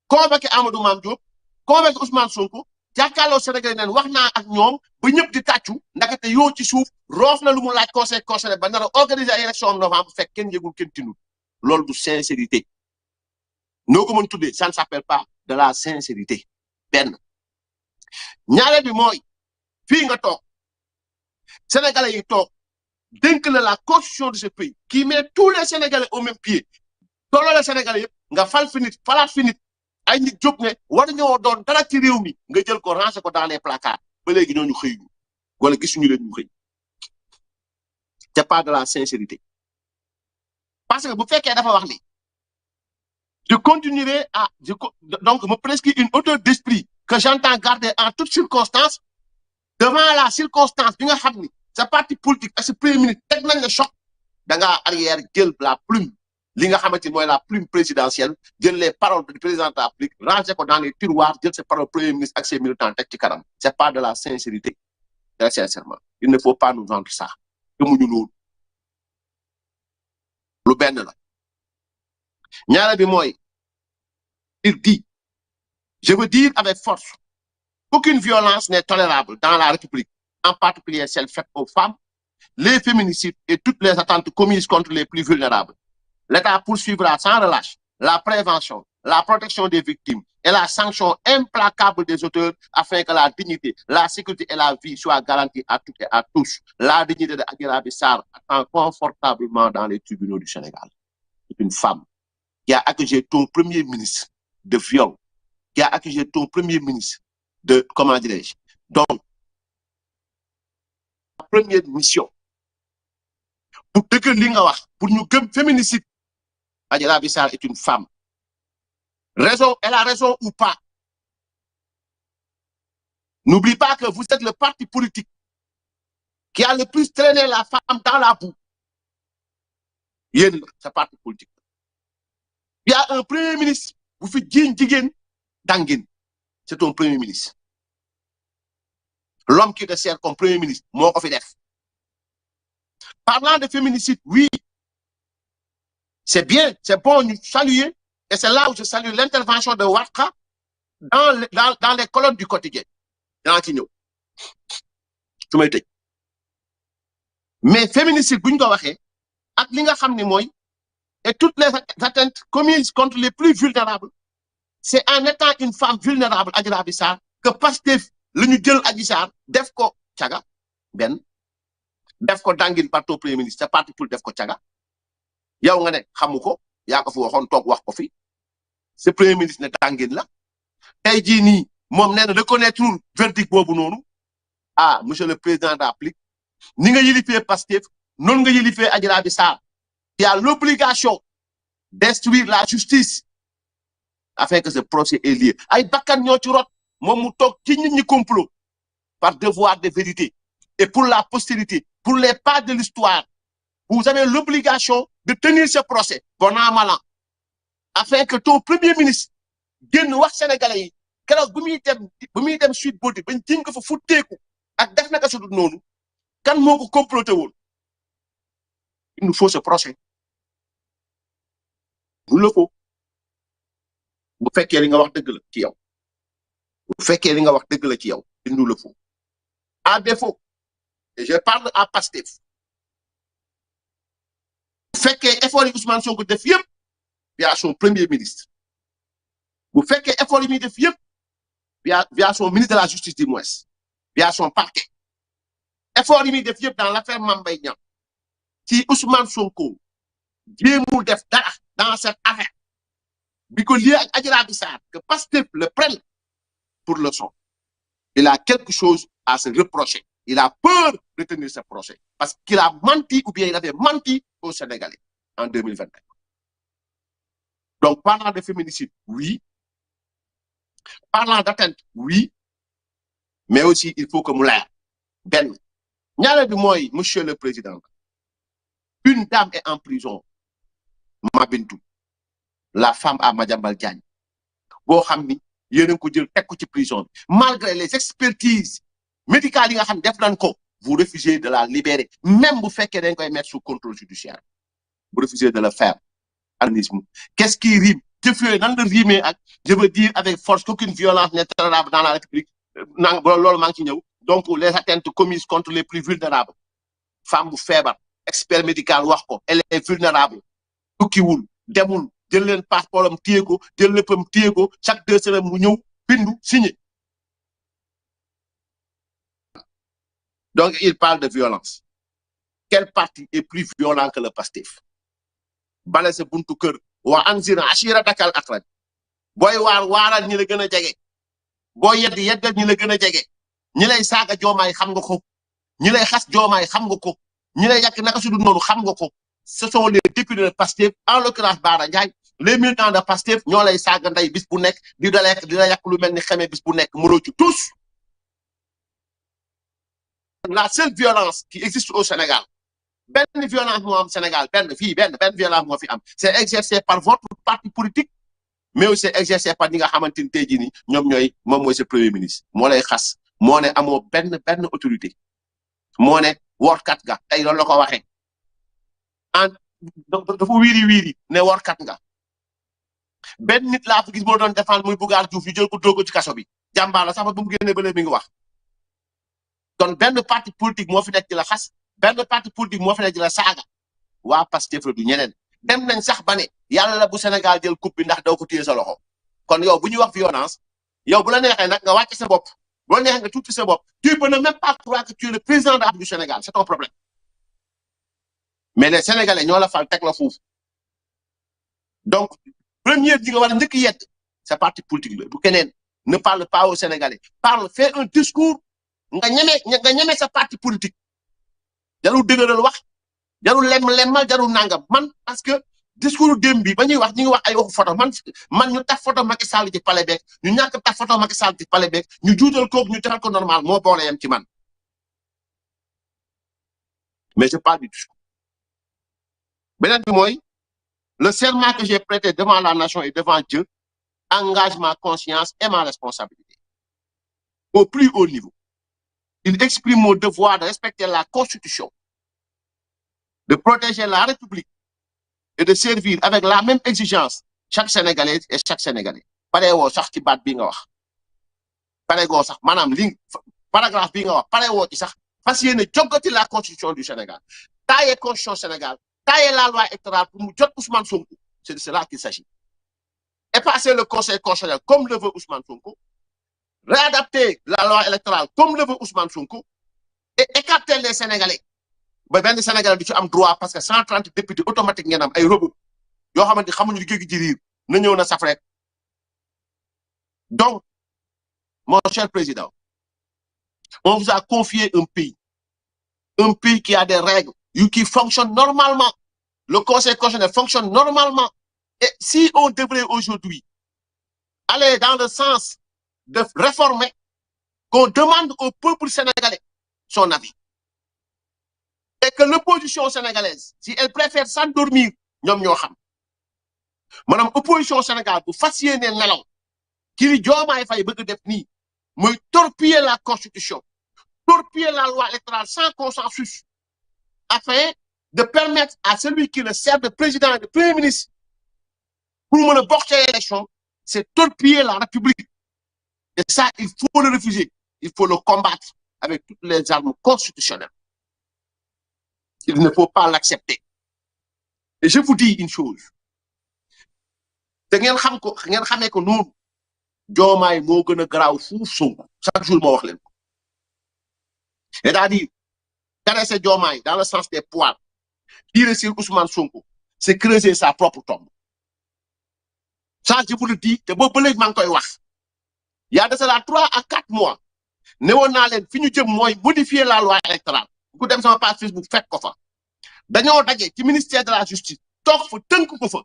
convoqué Amadou Mame Diop convoqué Ousmane Sonko jàkkaarloo Sénégalais neen wax naa ak ñoom ba ñëpp di tàccu ndakate yoo ci suuf roof na lu mu laaj conseil constitutionnel ba nar a organiser ay élection en novembre fekk kenn yëgul kenn tinul loolu du sincérité noo ko mën tuddee ça ne s'appelle pas de la sincérité benn ñaareel bi mooy fii nga toog Sénégalais yi toog dénk la constitution de ce pays qui met tous les Sénégalais au même pied tolloo les Sénégalais yëpp nga fal fi nit falaat fi nit ay nit jóg ne war ñoo doon dara ci réew mi nga jël ko ranger ko dans les placards ba léegi ñooñu xëy ñu wala gisuñu leen ñu xëy c'est pas de la sincérité parce que bu fekkee dafa wax li je continuerai à donc me prescrit une hauteur d'esprit que j'entends garder en toutes circonstances devant la circonstance bi nga xam ni sa parti politique ak sa premier ministre teg nañ le choc da ngaa arrière jël la plume li nga xamante ni mooy la plume présidentielle jël les paroles du président de la République ranger ko dans les tiroirs jël ses paroles premier ministre ak ses militants teg ci kanam c'est pas de la sincérité très sincèrement il ne faut pas nous vendre ça gëmuñu loolu lu benn la ñaare bi mooy il dit je veux dire avec force aucune violence n'est tolérable dans la République, en particulier celle faite aux femmes, les féminicides et toutes les attentes commises contre les plus vulnérables. L'État poursuivra sans relâche la prévention, la protection des victimes et la sanction implacable des auteurs afin que la dignité, la sécurité et la vie soient garanties à toutes et à tous. La dignité de Adji Raby Sarr attend confortablement dans les tribunaux du Sénégal. C'est une femme qui a accusé ton premier ministre de viol, qui a accusé ton premier ministre de, comment dirais-je, donc, la première mission, pour dëggal li nga wax pour ñu gëm féminicide Adji Raby Sarr est une femme elle a raison ou pas. N'oublie pas que vous êtes le parti politique qui a le plus traîné la femme dans la boue. Yéen sa parti politique. Il y a un premier ministre bu fi jiiñ jigéen dangin c'est ton premier ministre. L'homme qui te sert comme premier ministre moo ko fi def. Parlant de féminicide, oui, c'est bien, c'est bon, nous saluer, et c'est là où je salue l'intervention de Warka dans les colonnes du quotidien. Mais féminicide, et toutes les atteintes commises contre les plus vulnérables, c'est en étant une femme vulnérable, Adji Raby Sarr, que Pastef, le ñu jël Adji Sarr, def ko caga, ben, def ko dangin par ton premier ministre, c'est parti pour def ko caga. Yow nga ne xamu ko, yaa ko fi waxoon toog wax ko fi. Ce premier ministre ne dangin la. Tey jii nii moom nee na reconnaître verdict boobu noonu. Ah, monsieur le président d'applique, ni nga yilifee Pastef, non nga yilifee Adji Raby Sarr. Il y a l'obligation d'instruire la justice afin que ce procès ait lieu. Ay bakkan ñoo ci rot moom mu toog ci nit ñi complot par devoir de vérité et pour la postérité, pour les pas de l'histoire. Vous avez l'obligation de tenir ce procès, bon an, mal an, afin que ton premier ministre génn wax sénégalais yi keroog bu muy dem suite body bañ jiñ ko fa futteeku ak def naka su dul noonu kan moo ko comploté woon. Il nous faut ce procès. Il nous le faut. Bu fekkee li nga wax dëgg la ci yow. Bu fekkee li nga wax dëgg la ci yow, il nous le faut. À défaut, et je parle à Pastef. Bu fekkee effort yi Ousmane Sonko def yëpp via son premier ministre. Bu fekkee effort yi muy def yëpp via son ministre de la justice du moins, via son parquet. Effort yi muy def yëpp dans l'affaire Mame Mbaye Niang. Si Ousmane Sonko jéemul def dara dans cette affaire bi ko lié ak Adji Raby Sarr que Pastef le prenne pour leçon, il a quelque chose à se reprocher. Il a peur de tenir ce procès parce qu'il a menti ou bien il avait menti aux Sénégalais en 2021. Donc, parlant de féminicide, oui. Parlant d'atteinte, oui. Mais aussi, il faut que nous l'air. Ben, ñaareel bi mooy, monsieur le président, une dame est en prison, Mabintou, la femme à Madiambal Diagne. Boo xam ni yéen a ngi ko jël teg ko ci prison malgré les expertises médicales yi nga xam def nañ ko, vous refusez de la libérer même bu fekkee dañ koy mettre sous contrôle judiciaire. Vous refusez de le faire. Qu'est-ce qui rime? Jëf yooyu nan la rimer ak je veux dire avec force qu'aucune violence n'est tolérable dans la République. Loolu maa ngi ci ñëw. Donc les atteintes commises contre les plus vulnérables. Femme bu feebar, expert médical wax ko, elle est vulnérable. Tukkiwul, demul, jël leen passeport am téye ko, jël léppam téye ko, chaque 2 semaines mu ñëw bindu signé. Donc il parle de violence. Quel parti est plus violent que le Pastef? Bale sa buntu kër waa anzira ashiratakal aqrab. Booy waaral ñi la gën a jege. Booy yeddal ñi la gën a jege. Ñi lay saaga joomaay xam nga ko. Ñi lay xas joomaay xam nga ko. Ñi lay yàq naka su dul noonu xam nga ko. Ce sont les députés de Pastef, en l'occurrence Bara Ndiaye, les militants de Pastef ñoo lay saaga nday bis bu nekk di la yàq lu mel ni xamee bis bu nekk mënoo ci tous. La seule violence qui existe au Sénégal, benn violence moo am Sénégal, benn violence moo fi am, c'est exercé par votre parti politique, mais aussi exercé par ñi nga xamante ni tey jii nii ñoom ñooy moom mooy sa premier ministre moo lay xas moo ne amoo benn autorité moo ne workat nga tey loolu la ko waxee dafa wiiri ne workat nga benn nit laa fi gis moo doon défendre muy Bougar Diouf ñu jël ko dóor ko ci kaso bi jàmbaar la sax ba mu génnee ba léegi mi ngi wax. Kon benn parti politique moo fi nekk di la xas benn parti politique moo fi nekk di la saaga waa Pastef la du ñeneen dem nañ sax ba ne yàlla la bu Sénégal jël coupe bi ndax doo ko téye sa loxo kon yow bu ñuy wax violence yow bu la neexee nag nga wàcc sa bopp bu la neexee nga tuuti sa bopp tu peux ne même pas croire que tu es le président du Sénégal c'est ton problème mais les Sénégalais ñoo la fal teg la foofu donc première di nga war a njëkk yedd sa parti politique la bu keneen ne parle pas aux Sénégalais fais un discours nga ñeme sa parti politique jarul dëgëral wax jarul lem jarul nangam man parce que discours démb bi ba ñuy wax ñi ngi wax ay waxu photo man ñu taf photo Macky Sall ci palais beeg ñu ñàkk taf photo Macky Sall ci palais beeg ñu juutal kooku ñu defal ko normal moo boole yem ci man mais je parle du discours beneen bi mooy le serment que j'ai prêté devant la nation et devant Dieu engage ma conscience et ma responsabilité au plus haut niveau. Il exprime mon devoir de respecter la Constitution, de protéger la République et de servir avec la même exigence chaque Sénégalaise et chaque Sénégalais. Pare woo sax ci baat bi nga wax pare goo sax maanaam li paragraphe bi nga wax pare woo ci sax fas yéene joggati la Constitution du Sénégal taaye Constitution Sénégal taaye la loi électorale pour mu jot Ousmane Sonko. C'est de cela qu'il s'agit. Et passer le Conseil constitutionnel comme le veut Ousmane Sonko, réadapter la loi électorale comme le veut Ousmane Sonko et écarter les Sénégalais. ba benn Sénégalais du ci am droit parce que 130 députés automatiques ngeen am ay robots yoo xamante ni xamuñu géej gi ci riir na ñëw na saf rek. Donc mon cher président, on vous a confié un pays qui a des règles qui fonctionne normalement. Le Conseil constitutionnel fonctionne normalement. Et si on devrait aujourd'hui aller dans le sens de réformer, qu'on demande au peuple sénégalais son avis. Et que l'opposition sénégalaise, si elle préfère s'endormir, ñoom ñoo xam. Madame, opposition sénégalaise, bu fas yéene nelaw, ki li Diomaye Faye bëgg def nii, mooy torpiller la Constitution, torpiller la loi électorale sans consensus, afin de permettre à celui qui le sert de président et de premier ministre pour mën a bokk ci élection, c'est torpiller la République. Et ça, il faut le refuser. Il faut le combattre avec toutes les armes constitutionnelles. Il ne faut pas l'accepter. Et je vous dis une chose. te ngeen xam ko ngeen xamee ko noonu Diomaye moo gën a garaaw fuuf Sonko chaque jour moo wax leen ko. C'est-à-dire caresser Diomaye dans le sens des poils, tirer sur Ousmane Sonko, c'est creuser sa propre tombe. Ça, je vous le dis, te boobu ba léegi maa ngi koy wax. Il y a de cela 3 à 4 mois. newoon naa leen fi ñu jëm mooy modifier la loi électorale. ku dem sama page Facebook fekk ko fa. dañoo daje ci ministère de la justice toog fa tënk ko fa.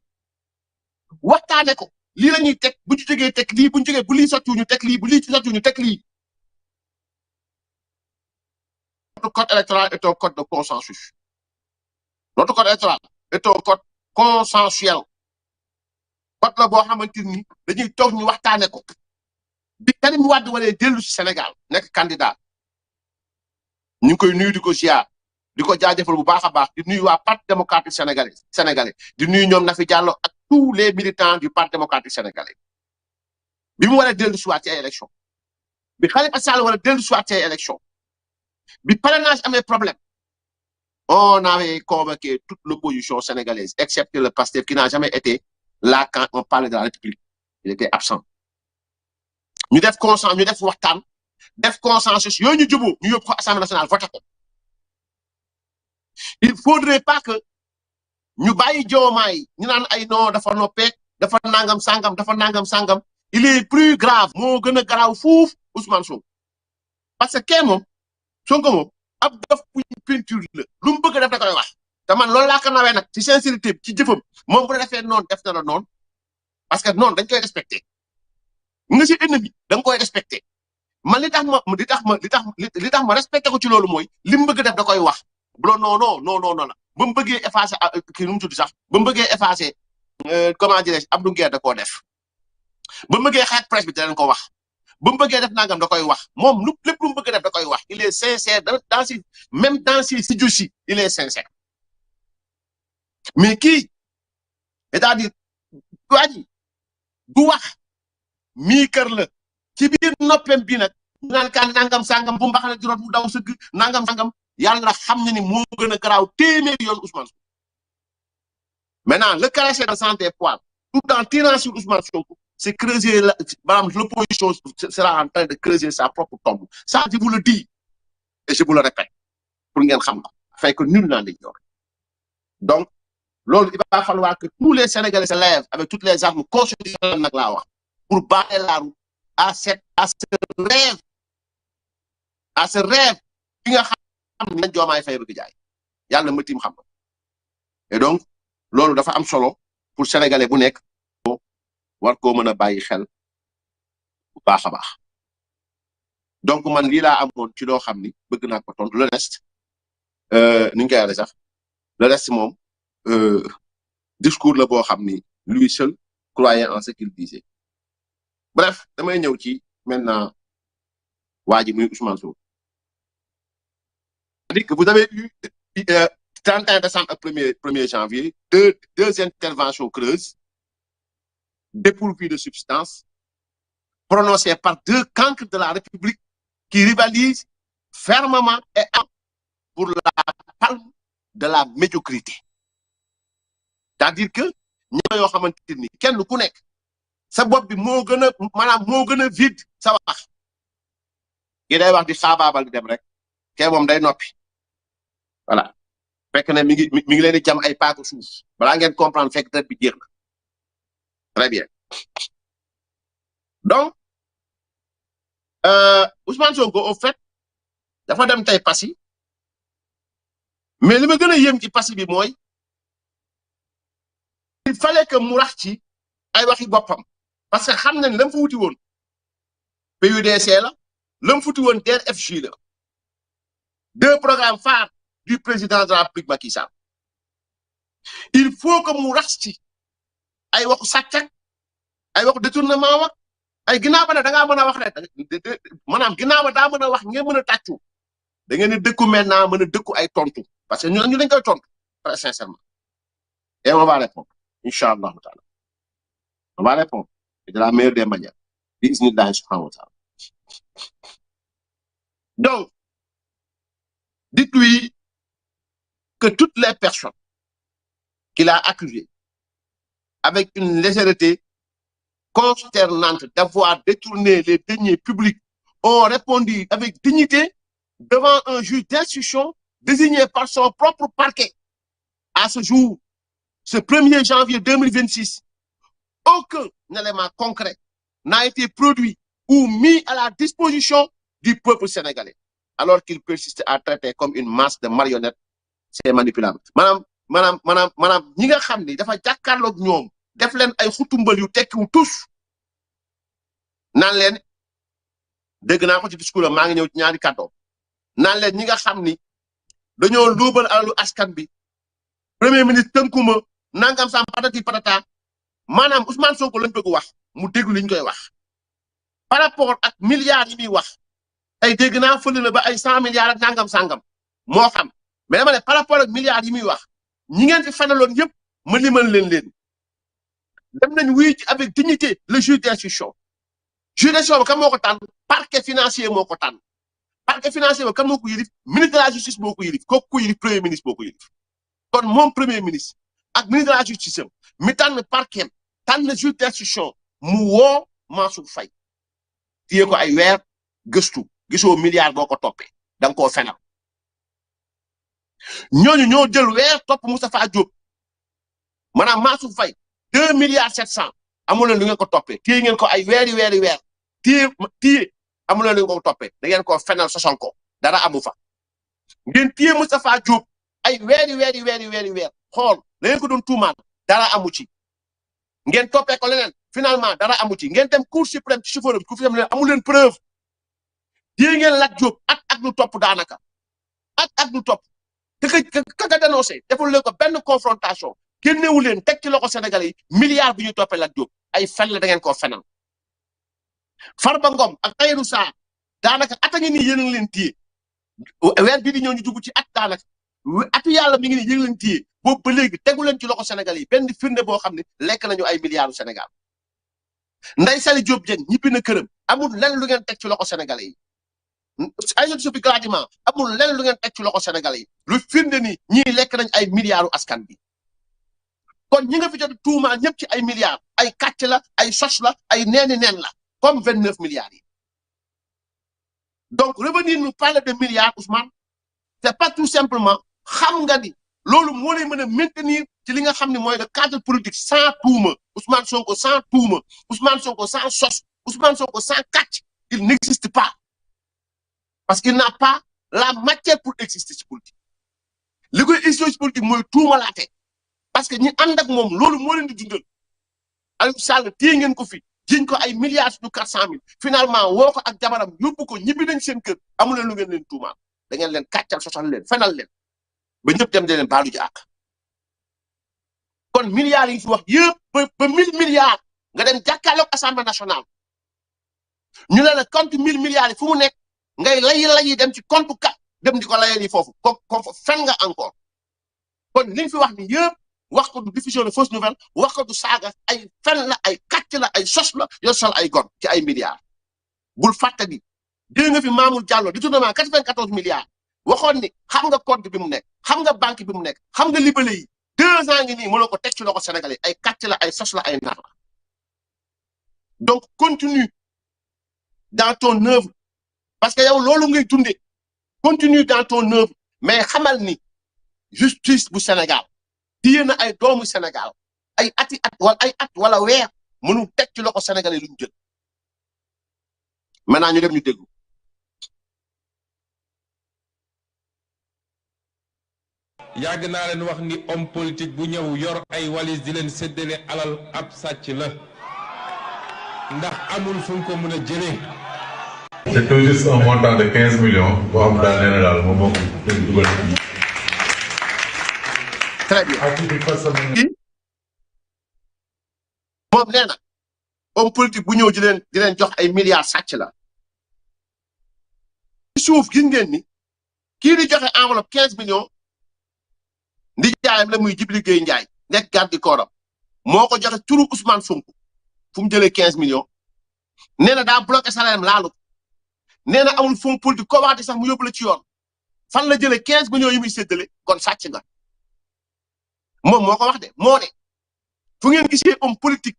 waxtaane ko lii la ñuy teg bu ñu jógee teg lii bu ñu jógee bu lii sottiwu ñu teg lii bu lii sottiwu ñu teg lii. Notre code électoral est un code de consensus. Notre code électoral est un code consensuel. Code la boo xamante ni dañuy toog ñu waxtaane ko. bi Karim Wade waree dellu ci Sénégal nekk candidat ñu ngi koy nuyu di ko ziar di ko jaajëfal bu baax a baax di nuyu waa parti démocratique sénégalais di nuyu ñoom Nafi Diallo ak tous les militants du parti démocratique sénégalais bi mu waree dellu si waat ci ay élection bi Khalifa Sall waree dellu si waat ci ay élection bi parrainage amee problème on avait convoqué toute l'opposition sénégalaise excepté le PASTEF qui n'a jamais été là quand on parlait de la République. Il était absent. ñu def consensus ñu def waxtaan def consensus yooyu ñu jubóo ñu yóbbu ko Assemblée nationale voté ko. Il faudrait pas que ñu bàyyi Diomaye ñu naan ay non dafa noppeek dafa nangam sangam dafa nangam sangam. Il est plus grave moo gën a garaaw fuuf Ousmane Sonko parce que kee moom Sonko moom ab dof bu peinture la lu mu bëgg a def da koy wax te man loolu laa ko nawee nag ci sincérité ci jëfam moom bu defee noonu def na la noonu parce que noonu dañ koy respecté. nga si ennemi da nga koy respecté man li tax ma respecté ko ci loolu mooy li mu bëgg def da koy wax bu non la ba mu bëggee effacé kii nu mu tudd sax ba mu bëggee effacé comment dirais-je Abdou Nguer da koo def ba mu bëggee xeex presse bi da leen ko wax ba mu bëggee def nangam da koy wax moom lépp lu mu bëgg def da koy wax il est sincère même dans si si il est sincère mais kii c'est-à-dire waa ji du wax. mii kër la ci biir noppem bi nag naan kaan nangam sangam bu mbaxana juróot mu daw sëgg nangam sangam yàlla xam na ni moo gën a garaaw téeméeri yoon Ousmane Sonko. Maintenant le caresser dans le sens des poils tout en tirant sur Ousmane Sonko c'est creuser l'opposition sera en train de creuser sa propre tombe. Ça je vous le dis et je vous le répète pour ngeen xam ko afin que nul n'en ignore. Donc loolu il va falloir que tous les Sénégalais se lèvent avec toutes les armes constitutionnelles nag laa wax. Pour barrer la route à ce rêve bi nga xam ne Diomaye Faye bëgg jaay yàlla ma tiim xam et donc loolu dafa am solo pour sénégalais bu nekk war koo mën a bàyyi xel bu baax a baax donc man lii laa amoon ci loo xam ni bëgg naa ko tontu le reste ni ñu koy waxee sax le reste moom discours la boo xam ni lui seul croyait en ce qu'il disait bref damay ñëw ci maintenant waa ji muy Ousmane Sonko. C'est-à-dire que vous avez eu 31 décembre ak 1er janvier deux interventions creuses dépourvues de substance prononcées par deux cancres de la République qui rivalisent fermement et pour la palme de la médiocrité. C'est-à-dire que ñoo yoo xamante ni kenn ku nekk sa bopp bi moo gën a maanaam moo gën a vide sa wax gi day wax di xaabaabal di dem rek kee moom day noppi voilà fekk ne mi ngi leen di jam ay paaka suuf balaa ngeen comprendre fekk date bi jeex na très bien donc Ousmane Sonko au fait dafa dem tey Passy mais li ma gën a yéem ci Passy bi mooy il fallait que mu rax ci ay waxi boppam parce que xam nañ la mu fa wuti woon PUDC la la mu futi woon DER/FJ la deux programmes phares du président de la République Macky Sall il faut que mu rax ci ay waxu sàccak ay waxu détournement wax ay ginnaaw ba ne da ngaa mën a wax rek maanaam ginnaaw ba daa mën a wax ngeen mën a tàccu da ngeen di dëkku maintenant mën a dëkku ay tontu parce que ñu dañ koy tontu très sincèrement et on va répondre incha allahu taala on va répondre de la meilleure des manières bi isnillahi subhanahu wa taala donc dites-lui que toutes les personnes qu'il a accusées avec une légèreté consternante d'avoir détourné les deniers publics ont répondu avec dignité devant un juge d'instruction désigné par son propre parquet. À ce jour, ce 1er janvier 2026, aucun élément concret n'a été produit ou mis à la disposition du peuple sénégalais, alors qu'il persiste à traiter comme une masse de marionnettes ces manipulables. Madame, ñi nga xam ni dafa jàkkaarloog ñoom def leen ay xutumbal yu tekkiwu tous naan leen dégg naa ko ci discours maa ngi ñëw ci ñaari kàddoom naan leen ñi nga xam ni dañoo luubal alalu askan bi premier ministre tënkuma nangam sam patati patata maanaam Ousmane Sonko lañ bëgg wax mu déglu li ñu koy wax par rapport ak milliards yi muy wax ay dégg naa fële na ba ay 100 milliards ak nangam sangam moo xam mais dama ne par rapport ak milliards yi muy wax ñi ngeen fi fanaloon yëpp ma limal leen dem nañ wuy ci avec dignité le juge d'instruction juge d'instruction kan moo ko tànn parquet financier moo ko tànn parquet financier ba kan moo ko yilif ministre de la justice moo ko yilif kooku ko yilif premier ministre moo ko yilif kon moom premier ministre ak ministre de la justice am mi tànn parquet tànn juge d'instruction mu woo Mansour Faye téye ko ay weer gëstu gisoo milliard boo ko toppee da nga koo fenal ñooñu ñoo jël weer topp Moustapha Diop maanaam Mansour Faye 2 milliards 700 amul leen lu ngeen ko toppee téye ngeen ko ay weer téye amul leen lu ngeen ko toppee da ngeen koo fenal sosal ko dara amu fa ngeen téye Moustapha Diop ay weer xool la ngeen ko doon tuumaan dara amu ci ngeen toppee ko leneen finalement dara amu ci ngeen dem cour suprême ci chauffeur ku fi dem leen amul leen preuve téye ngeen Lat Diop ak lu topp daanaka ak lu topp te ka dénoncé deful leen ko benn confrontation génnewu leen teg ci loxo Sénégalais yi milliards bi ñu toppee Lat Diop ay fen la da ngeen koo fenal Farba Ngom ak Tahirou Sarr daanaka ata ngi nii yéen a ngi leen téye weer bii di ñëw ñu dugg ci at daanaka atu yàlla mi ngi nii yéen leen téye boobu ba léegi tegu leen ci loxo Sénégalais yi benn firnde boo xam ne lekk nañu ay milliards Sénégal Ndeye Saly Diop Dieng ñibbi na këram amul lenn lu ngeen teg ci loxo Sénégalais yi Aïssatou Sophie Gladima amul lenn lu ngeen teg ci loxo Sénégalais yi lu firnde ni ñii lekk nañ ay milliards askan bi kon ñi nga fi jot tuuma ñëpp ci ay milliards ay kàcc la ay sos la ay neeni neen la comme 29 milliards yi donc revenir nous parler de milliards Ousmane c'est pas tout simplement xam nga ni loolu moo lay mën a maintenir ci li nga xam ne mooy le cadre politique sans tuuma Ousmane Sonko sans tuuma Ousmane Sonko sans sos Ousmane Sonko sans kàcc il n'existe pas parce qu'il n'a pas la matière pour exister ci politique li koy exister ci politique mooy tuumalaate parce que ñi ànd ak moom loolu moo leen di dundal Aliou Sall téye ngeen ko fi jiñ ko ay milliards du 400 000 finalement woo ko ak jabaram yóbbu ko ñibbi nañ seen kër amu leen lu ngeen leen tuumaal da ngeen leen kàccal sosal leen fenal leen ba ñëpp dem de leen baalu ji àq kon milliards yi fi wax yëpp ba 1000 milliards nga dem jàkkaarloog assemblée nationale ñu ne la compte 1000 milliards yi fu mu nekk ngay layi dem ci compte kat dem di ko layal yi foofu ko fen nga encore kon liñ fi wax ni yëpp wax ko du diffusion de fausse nouvelle wax ko du saaga ay fen la ay kàcc la ay sos la yoo sol ay gon ci ay milliards bul fàttali dégg nga fi Mamour Diallo détournement 94 milliards waxoon ni xam nga compte bi mu nekk xam nga banque bi mu nekk xam nga libellé yi 2 ans ngi nii mënoo ko teg ci loxo Sénégalais ay kàcc la ay sos la ay nar la donc continue dans ton œuvre parce que yow loolu ngay dundee continue dans ton œuvre mais xamal ni justice bu Sénégal téye na ay doomu Sénégal ay ati at wala weer mënu teg ci loxo Sénégalais lu ñu jël maintenant ñu dem ñu déglu. yàgg naa leen wax ni homme politique bu ñëw yor ay walis di leen séddale alal ab sàcc la ndax amul fu mu ko mën a jëlee. c'est tout juste un montant de 15 millions boo xam daal nee na daal moom moo ko dugal. très bien moom nee na homme politique bu ñëw di leen jox ay milliards sàcc la ci suuf gis ngeen ni kii di joxe enveloppe 15 millions ndi jaayam la muy Djibril Gueye Ndiaye nekk garde du corps moo ko joxe turu Ousmane Sonko fu mu jëlee 15 millions nee na daa bloqué salaire am laalu nee na amul fonds politique ko waxati sax mu yóbbu la ci yoon fan la jëlee 15 millions yi muy séddale kon sàcc nga moom moo ko wax de moo ne fu ngeen gisee homme politique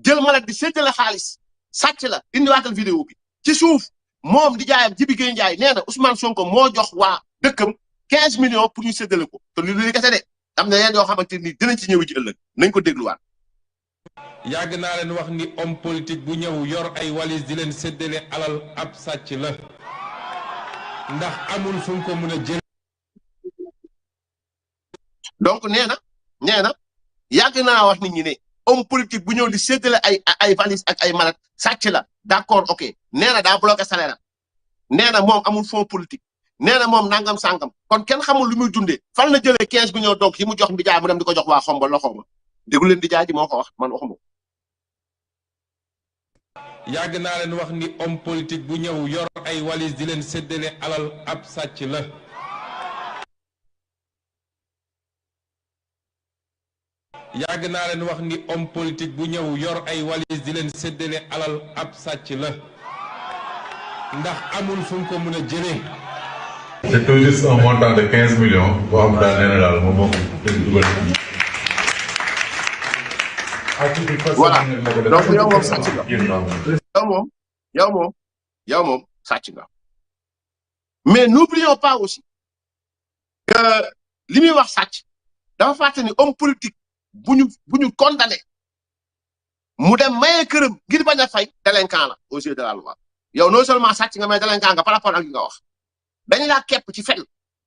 jël malade di séddale xaalis sàcc la indiwaatal vidéo bi ci suuf moom di jaayam Djibril Gueye Ndiaye nee na Ousmane Sonko moo jox waa dëkkam 15 millions pour ñu séddale ko te lu kese de am na yeneen yoo xamante ni dinañ ci ñëw ci ëllëg nañ ko dégluwaat. yàgg naa leen wax ni homme politique bu ñëw yor ay walis di leen séddale alal ab sàcc la ndax amul fu mu ko mën a jël. donc nee na yàgg naa wax nit ñi ne homme politique bu ñëw di séddale ay valis ak ay malade sàcc la d'accord ok nee na daa bloqué salaire nee na moom amul fonds politique nee na moom nangam sangam kon kenn xamul lu muy dundee fan la jëlee 15 millions donc yi mu jox Ndiaye mu dem di ko jox waa Xombol la xaw ma déglu leen Ndiaye ji moo ko wax man waxuma. yàgg naa leen wax ni homme politique bu ñëw yor ay walis di leen séddale alal ab sàcc la. yàgg naa leen wax ni homme politique bu ñëw yor ay walis di leen séddale alal ab sàcc la ndax amul fu mu ko mën a jëlee. c'est tout juste un montant de 15 millions boo xam daal nee na daal moom moo ko dugal. voilà donc yow moom sàcc nga yow moom sàcc nga mais n'oublions pas aussi que li muy wax sàcc dafa fàtte ni homme politique bu ñu condamné mu dem maye këram ngir bañ a fay délinquant la aux yeux de la loi yow non seulement sàcc nga mais délinquant nga par rapport ak li nga wax dañ laa képp ci fen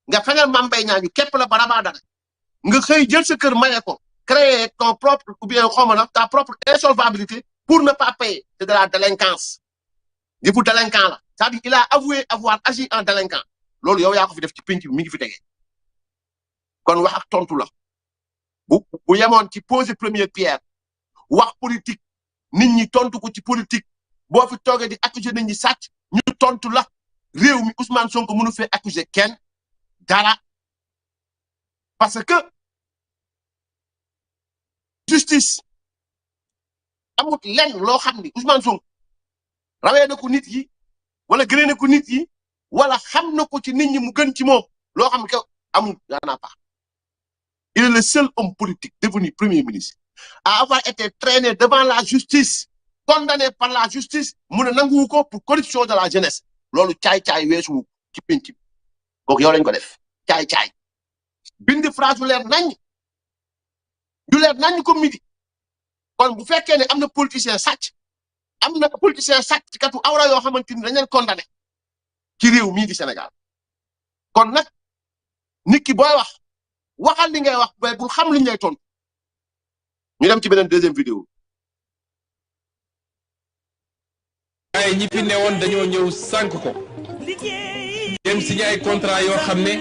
nga fenal Mame Mbaye Niang ñu képp la ba rabaa dara nga xëy jël sa kër maye ko créer ton propre ou bien xaw ma na ta propre insolvabilité pour ne pas payer c'est de la délinquance yëfu délinquant la c'est-à-dire il a avoué avoir agi en délinquant loolu yow yaa ko fi def ci penc bi mi ngi fi tegee kon wax ak tontu la bu yemoon ci poser première pierre wax politique nit ñi tontu ko ci politique boo fi toogee di accuser nit ñi sàcc ñu tontu la réew mi Ousmane Sonko mënu fee accuser kenn dara parce que justice amut lenn loo xam ni Ousmane Sonko rawee na ko nit yi wala gënee na ko nit yi wala xam na ko ci nit ñi mu gën ci moom loo xam ne que amul yaanaa pas il est le seul homme politique devenu premier ministre à avoir été traîné devant la justice condamné par la justice mu ne nanguwu ko pour corruption de la jeunesse loolu caay-caay weesu ci penc bi kooku yow lañ ko def caay-caay bind phrase yu leer nañ ko midi kon bu fekkee ne am na politicien sàcc ci katu awra yoo xamante ni dañ leen condamné ci réew mii di Sénégal kon nag nit ki booy waxal li ngay wax mais bul xam li ñu lay tontu ñu dem ci beneen deuxième vidéo. waaye ñi fi newoon dañoo ñëw sànk ko dem signé ay contrat yoo xam ne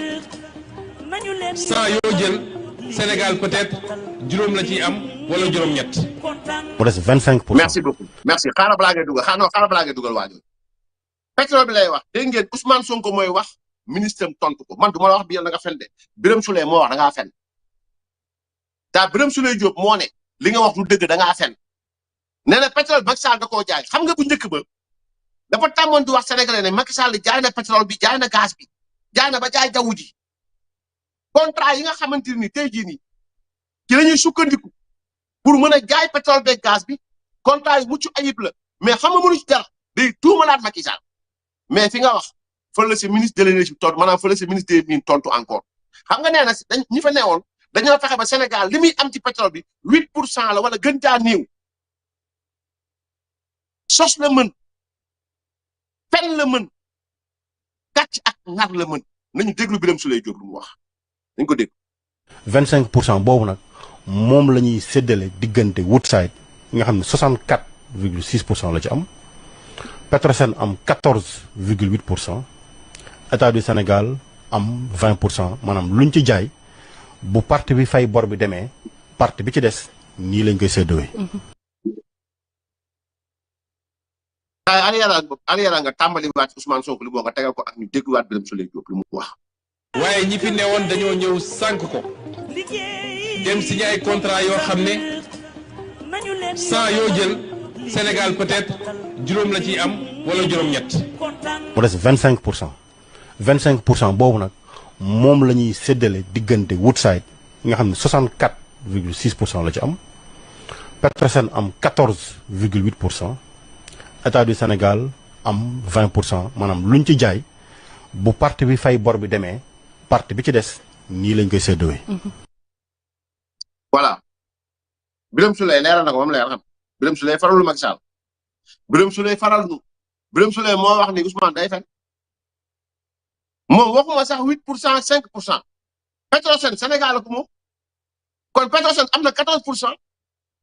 100 yoo jël Sénégal peut-être juróom la ciy am wala juróom-ñett. mu des 25%. merci beaucoup merci xaaral balaa ngay dugal xaaral balaa ngay dugal waajur pétrole bi lay wax dégg ngeen Ousmane Sonko mooy wax ministre am tontu ko man du ma la wax bi yow da nga fen de Birame Souleye moo wax da ngaa fen daa Birame Souleye Diop moo ne li nga wax du dëgg da ngaa fen nee na pétrole Macky Sall da koo jaay xam nga bu njëkk ba dafa tàmmoon di wax Sénégalais ne Macky Sall jaay na pétrole bi jaay na gaz bi jaay na ba jaay jaww ji contrat yi nga xamante ni tey jii nii ci la ñuy sukkandiku pour mën a jaay pétrole beeg gaz bi contrat yi mucc ayib la mais xam nga mënu ci dara day tuumalaat Macky Sall mais fi nga wax fële si ministre de l'énergie tontu maanaam fële si ministre des mines tontu encore xam nga nee na dañ ñi fa newoon dañoo fexe ba Sénégal li muy am ci pétrole bi 8% la wala gën caa néew sos la mën fen la mën gàcc ak nar la mën nañu déglu Birame Souleye Diop lu mu wax dañ ko dégg. 25% boobu nag moom la ñuy séddale diggante Woodside nga xam ne 64,6% la ci am Petrosen am 14,8%. État du Sénégal am 20% maanaam luñ ci jaay bu parti bi fay bor bi demee parti bi ci des nii lañ koy séddowee. Aliou nga tàmbali waat Ousmane Sonko li boo nga tegal ko ak ñu dégluwaat Birame Souleye Diop li mu wax. waaye ñi fi newoon dañoo ñëw sànk ko dem signé ay contrat yoo xam ne 100 yoo jël Sénégal peut-être juróom la ciy am wala juróom-ñett. mu des 25%. 25% boobu nag moom la ñuy séddale diggante Woodside nga xam ne 64,6% la ci am Petrosen am 14,8%. État du Sénégal am 20% maanaam luñ ci jaay bu parti bi fay bor bi demee parti bi ci des nii lañ koy séddowee. voilà Birame Souleye leeral na ko moom leeral xam Birame Souleye faralu Macky Sall Birame Souleye faral nu Birame Souleye moo wax ni Ousmane day fen moom waxuma sax 8% 5% Petrosen Sénégal ko moom kon Petrosen am na 14%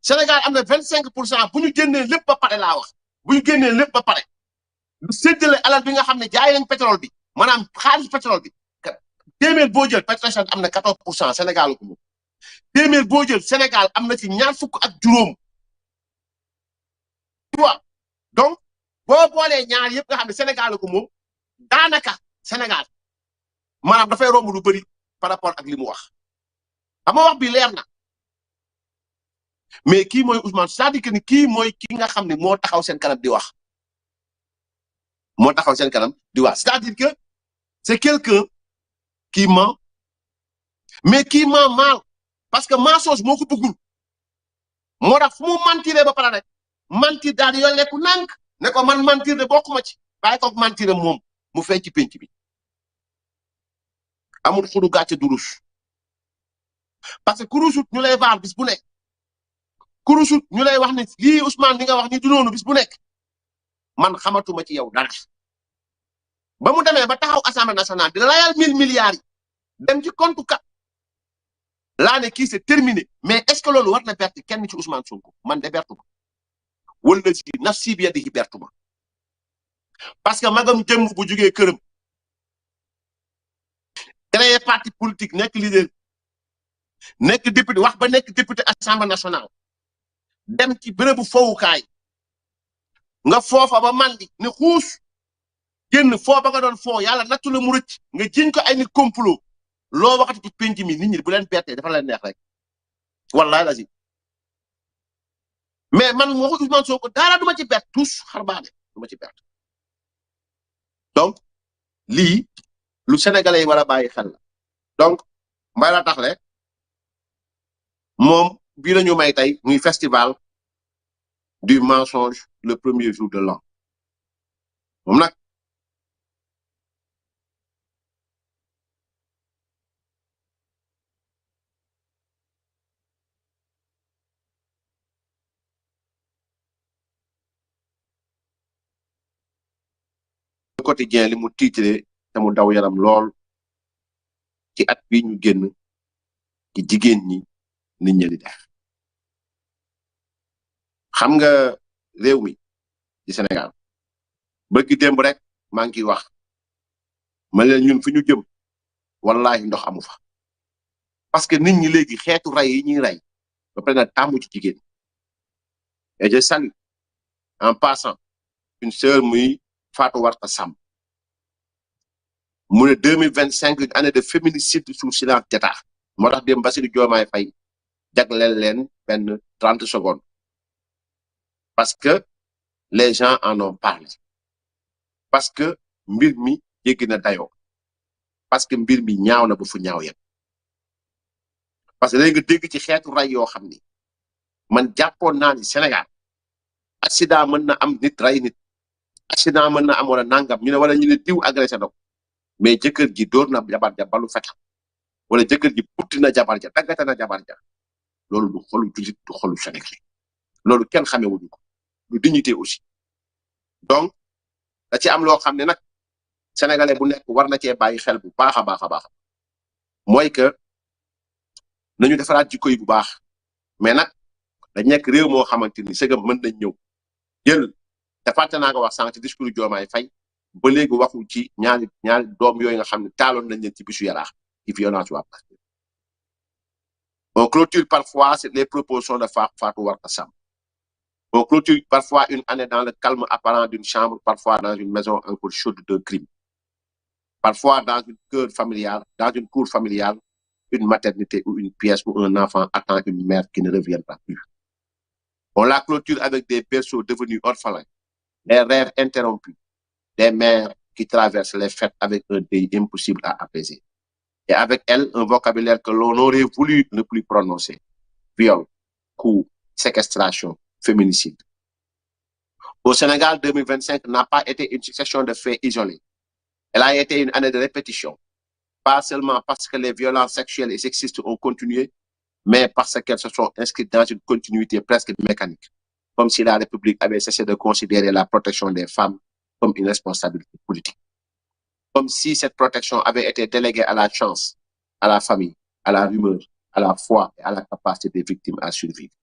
Sénégal am na 25% bu ñu génnee lépp ba pare laa wax. bu ñu génnee lépp ba pare lu séddale alal bi nga xam ne jaay nañ pétrole bi maanaam xaalis pétrole bi téeméer boo jël Petrosen am na 14% Sénégal ko moom téeméer boo jël Sénégal am na ci ñaar fukk ak juróom. tu vois donc boo boolee ñaar yëpp nga xam ne Sénégal ko moom daanaka Sénégal maanaam dafay romb lu bëri par rapport ak li mu wax xam nga wax bi leer na. mais kii mooy Ousmane c'est-à-dire que ni kii mooy ki nga xam ne moo taxaw seen kanam di wax moo taxaw seen kanam di wax c'est-à-dire que c'est quelqu'un qui ment mais qui ment mal parce que mensonge moo ko bëggul moo tax fu mu mentiré ba pare rek mentir daal di yolleeku nànk ne ko man mentir de bokkuma ci bàyyi ko mentir moom mu feeñ ci penc bi amul xudu gàcce du rus parce que ku rusut ñu lay vaar bis bu nekk. kurusut ñu lay wax ne lii Ousmane li nga wax ni du noonu bis bu nekk man xamatuma ci yow dara ba mu demee ba taxaw assemblée nationale di layal 1000 milliards yi dem ci compte kat laa ne kii c'est terminé mais est-ce que loolu war na berte kenn ci Ousmane Sonko man de bertu ma wala si nafsi bi yadihi bertu ma parce que magam jëm bu jugee këram créé parti politique nekk leader nekk député wax ba nekk député assemblée nationale. dem ci bërëbu fowukaay nga foofa ba mandi ne xuus génn foo ba nga doon foo yàlla nattu la mu rëcc nga jiñ ko ay nit complot loo waxati ci penc mi nit ñi bu leen bettee dafa leen neex rek wallahi lazim mais man waxu Ousmane Sonko dara duma ci bett tous xarbaane duma ci bett donc lii lu sénégalais yi war a bàyyi xel la donc mbay la tax le moom bii lañu may tey muy festival du mensonge le premier jour de l'an moom nag le quotidien li mu titré te mu daw yaram lool ci at bi ñu génn ci jigéen ñi nit ñi di def xam nga réew mi ci Sénégal bëgg démb rek maa ngi wax ma leen ñun fi ñu jëm wallahi ndox amu fa parce que nit ñi léegi xeetu ray yi ñuy ray ba pare na tàmmu ci jigéen et je salue en passant une sœur muy Fatou Warta Sam mu ne 2025 une année de féminicide sous silence d'État moo tax dem Bassirou Diomaye Faye jagleel leen benn 30 secondes parce que les gens en ont parlé parce que mbir mi jéggi na dayoo parce que mbir mi ñaaw na ba fu ñaaw yem parce que léegi nga dégg ci xeetu ray yoo xam ni man jàppoon naa ni Sénégal accident mën na am nit ray nit accident mën na am wala nangam ñu ne wala ñu ne diw agressé na ko mais jëkkër ji dóor na jabar ja balu fetal wala jëkkër ji putti na jabar ja daggate na jabar ja loolu du xolu jullit du xolu Sénégal loolu kenn xamewuñu ko du dignité aussi donc da ci am loo xam ne nag sénégalais bu nekk war na cee bàyyi xel bu baax a baax a baax mooy que nañu defaraat jikko yi bu baax mais nag dañ nekk réew moo xamante ni sëgam mën nañ ñëw jël te fàtte naa ko wax sànq ci discours Diomaye Faye ba léegi waxul ci ñaari doom yooyu nga xam ne taaloon nañ leen ci bisu Yaraax ci violence waa Pastef on clôture parfois les propositions de Fatou Warta Sam on clôture parfois une année dans le calme apparent d'une chambre, parfois dans une maison encore chaude d'un crime. Parfois dans une cour familiale, une maternité ou une pièce où un enfant attend une mère qui ne reviendra plus. On la clôture avec des berceaux devenus orphelins, des rêves interrompus, des mères qui traversent les fêtes avec un deuil impossible à apaiser. Et avec elle, un vocabulaire que l'on aurait voulu ne plus prononcer. Viol, coup, séquestration, féminicide. Au Sénégal, 2025 n'a pas été une succession de faits isolés. Elle a été une année de répétition. Pas seulement parce que les violences sexuelles et sexistes ont continué, mais parce qu'elles se sont inscrites dans une continuité presque mécanique. Comme si la République avait cessé de considérer la protection des femmes comme une responsabilité politique. Comme si cette protection avait été déléguée à la chance, à la famille, à la rumeur, à la foi et à la capacité des victimes à survivre.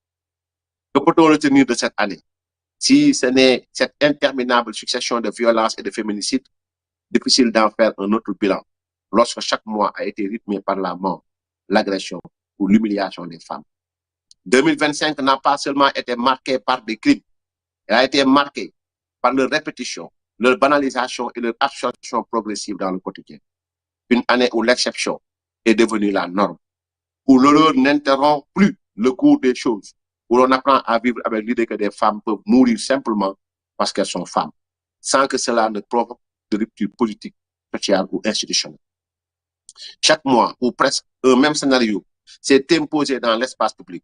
Que peut-on retenir de cette année? Si ce n'est cette interminable succession de violences et de féminicides, difficile d'en faire un autre bilan lorsque chaque mois a été rythmé par la mort, l'agression ou l'humiliation des femmes. 2025 n'a pas seulement été marqué par des crimes, elle a été marquée par leur répétition, leur banalisation et leur absorption progressive dans le quotidien. Une année où l'exception est devenue la norme, où l'horreur n'interrompt plus le cours des choses, où l'on apprend à vivre avec l'idée que des femmes peuvent mourir simplement parce qu'elles sont femmes, sans que cela ne provoque de rupture politique, sociale ou institutionnelle. Chaque mois, ou presque un même scénario, s'est imposé dans l'espace public.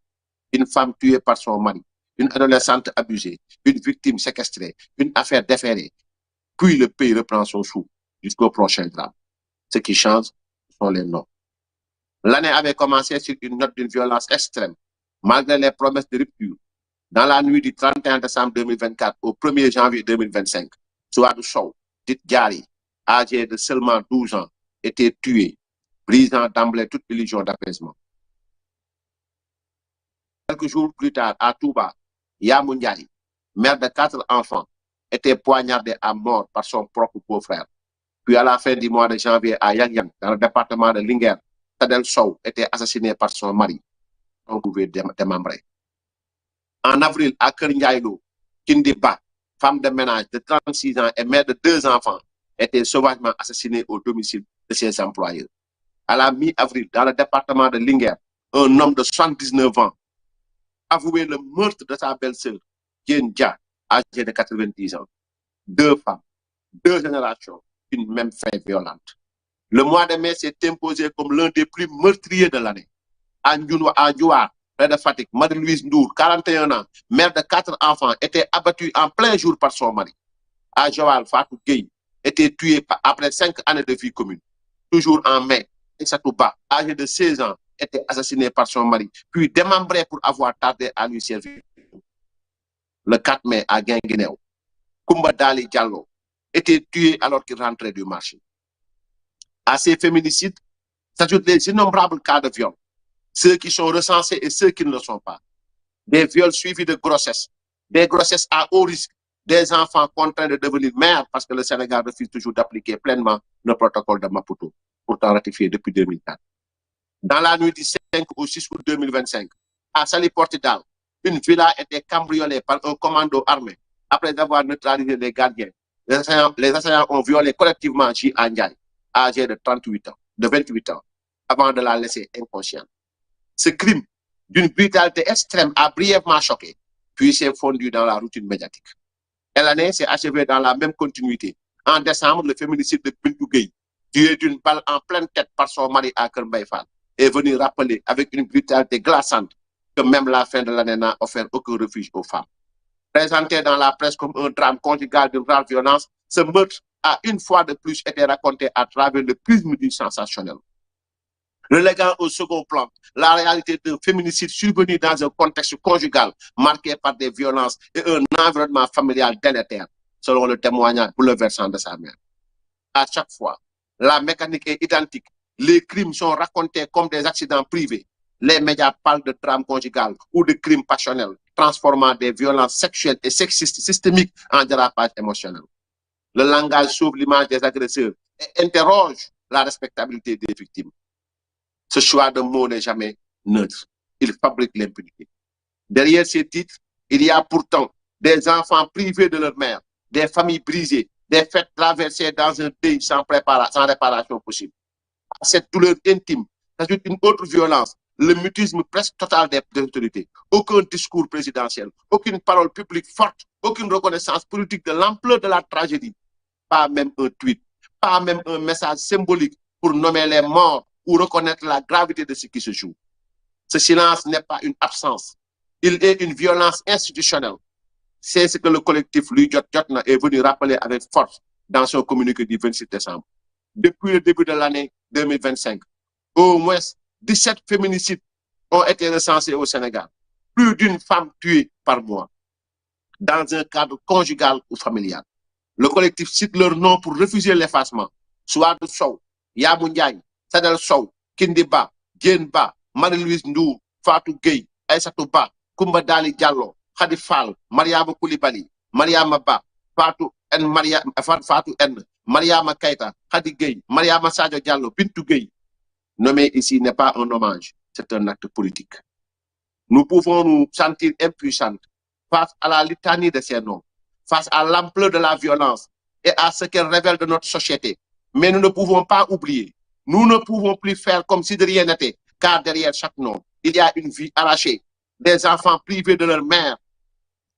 Une femme tuée par son mari, une adolescente abusée, une victime séquestrée, une affaire déférée. Puis le pays reprend son souffle jusqu'au prochain drame. Ce qui change sont les noms. L'année avait commencé sur une note d'une violence extrême, malgré les promesses de rupture. Dans la nuit du 31 décembre 2024 au 1er janvier 2025, Souadou Sow, dit Diary, âgé de seulement 12 ans, était tué, brisant d'emblée toute illusion d'apaisement. Quelques jours plus tard, à Touba, Yamou Ndiaye, mère de 4 enfants, était poignardée à mort par son propre beau-frère. Puis à la fin du mois de janvier à Yang, dans le département de Linguère, Tadel Sow était assassiné par son mari. On pouvait démembrer. En avril, à Kernyaïlo, Kindi Ba, femme de ménage de 36 ans et mère de 2 enfants, était sauvagement assassinée au domicile de ses employeurs. À la mi-avril, dans le département de Linguère, un homme de 79 ans avouait le meurtre de sa belle-sœur, Yen Dia, âgée de 90 ans. 2 femmes, 2 générations, une même fin violente. Le mois de mai s'est imposé comme l'un des plus meurtriers de l'année. À Ndiouar, près de Fatick, Marie-Louise Ndour, 41 ans, mère de 4 enfants, était abattue en plein jour par son mari. À Joal, Fatou Gueye était tuée après 5 années de vie commune. Toujours en mai, Issatou Ba, âgé de 16 ans, était assassiné par son mari, puis démembré pour avoir tardé à lui servir. Le 4 mai, à Guinguinéo, Koumba Dali Diallo était tué alors qu'il rentrait du marché. À ces féminicides s'ajoutent les innombrables cas de viol, ceux qui sont recensés et ceux qui ne le sont pas. Des viols suivis de grossesse, des grossesses à haut risque, des enfants contraints de devenir mères parce que le Sénégal refuse toujours d'appliquer pleinement le protocole de Maputo, pourtant ratifié depuis 2004. Dans la nuit du 5 au 6 août 2025, à Saly Portudal, une villa a été cambriolée par un commando armé. Après avoir neutralisé les gardiens, les assaillants ont violé collectivement J. Ndiaye, âgé de 28 ans, avant de la laisser inconsciente. Ce crime, d'une brutalité extrême, a brièvement choqué, puis s'est fondu dans la routine médiatique. Et l'année s'est achevée dans la même continuité. En décembre, le féminicide de Bintou Gueye, tué d'une balle en pleine tête par son mari à Keur Mbaye Fall, est venu rappeler avec une brutalité glaçante que même la fin de l'année n'a offert aucun refuge aux femmes. Présenté dans la presse comme un drame conjugal d'une rare violence, ce meurtre a une fois de plus été raconté à travers le prisme du sensationnel. Reléguant au second plan la réalité d'un féminicide survenu dans un contexte conjugal marqué par des violences et un environnement familial délétère, selon le témoignage bouleversant de sa mère. À chaque fois, la mécanique est identique. Les crimes sont racontés comme des accidents privés. Les médias parlent de drame conjugal ou de crimes passionnels, transformant des violences sexuelles et sexistes systémiques en dérapage émotionnel. Le langage sauve l'image des agresseurs et interroge la respectabilité des victimes. Ce choix de mots n'est jamais neutre. Il fabrique l'impunité. Derrière ces titres, il y a pourtant des enfants privés de leur mère, des familles brisées, des fêtes traversées dans un pays sans réparation possible. À cette douleur intime s'ajoute une autre violence, le mutisme presque total des autorités. Aucun discours présidentiel, aucune parole publique forte, aucune reconnaissance politique de l'ampleur de la tragédie. Pas même un tweet, pas même un message symbolique pour nommer les morts ou reconnaître la gravité de ce qui se joue. Ce silence n'est pas une absence, il est une violence institutionnelle. C'est ce que le collectif Lui Jot Jotna est venu rappeler avec force dans son communiqué du 26 décembre. Depuis le début de l'année 2025, au moins 17 féminicides ont été recensés au Sénégal. Plus d'une femme tuée par mois, dans un cadre conjugal ou familial. Le collectif cite leur nom pour refuser l'effacement. Souadou Sow, Yamou Ndiaye, Sadel Sow, Kindiba, Djenba, Marie-Louise Ndou, Fatou Gueye, Aïssatou Ba, Koumba Dali Diallo, Khadi Fall, Mariama Koulibaly, Mariama Ba, Fatou N, Mariama Keita, Khadi Gueye, Mariama Sadio Diallo, Bintou Gueye. Nommé ici n'est pas un hommage, c'est un acte politique. Nous pouvons nous sentir impuissants face à la litanie de ces noms, face à l'ampleur de la violence et à ce qu'elle révèle de notre société. Mais nous ne pouvons pas oublier. Nous ne pouvons plus faire comme si de rien n'était, car derrière chaque nom, il y a une vie arrachée, des enfants privés de leur mère,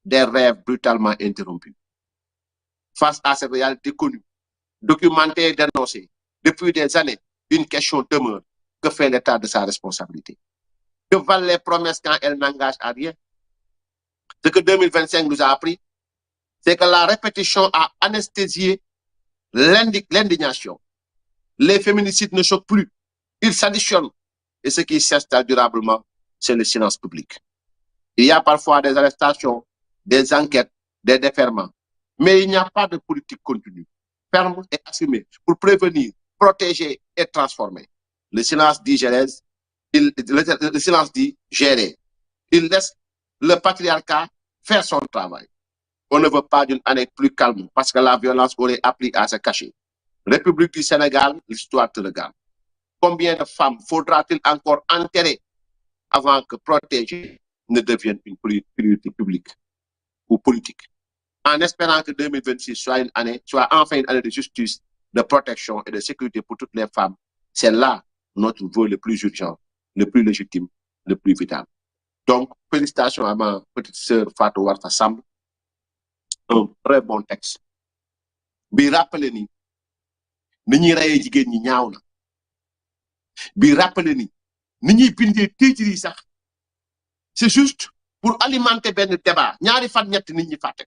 des rêves brutalement interrompus. Face à cette réalité connue, documentée et dénoncée depuis des années, une question demeure. Que fait l'État de sa responsabilité? Que valent les promesses quand elles n'engagent à rien? Ce que 2025 nous a appris, c'est que la répétition a anesthésié l'indignation. Les féminicides ne choquent plus, ils s'additionnent. Et ce qui s'installe durablement, c'est le silence public. Il y a parfois des arrestations, des enquêtes, des déferments. Mais il n'y a pas de politique continue, ferme et assumée pour prévenir, protéger et transformer. Le silence dit gérer, le silence dit gérer. Il laisse le patriarcat faire son travail. On ne veut pas d'une année plus calme parce que la violence aurait appris à se cacher. République du Sénégal, l'histoire te regarde. Combien de femmes faudra-t-il encore enterrer avant que protéger ne devienne une priorité publique ou politique? En espérant que 2026 soit enfin une année de justice, de protection et de sécurité pour toutes les femmes, c'est là notre vœu le plus urgent, le plus légitime, le plus vital. Donc, félicitations à ma petite sœur Fatou Warta Samb. Un très bon texte. Bi rappelé ni ñuy rayé jigéen ñi ñaaw na. Bi rappelé ni ñuy bindé téjiri sax. C'est juste pour alimenter ben débat. Ñaari fan ñett nit ñi faté.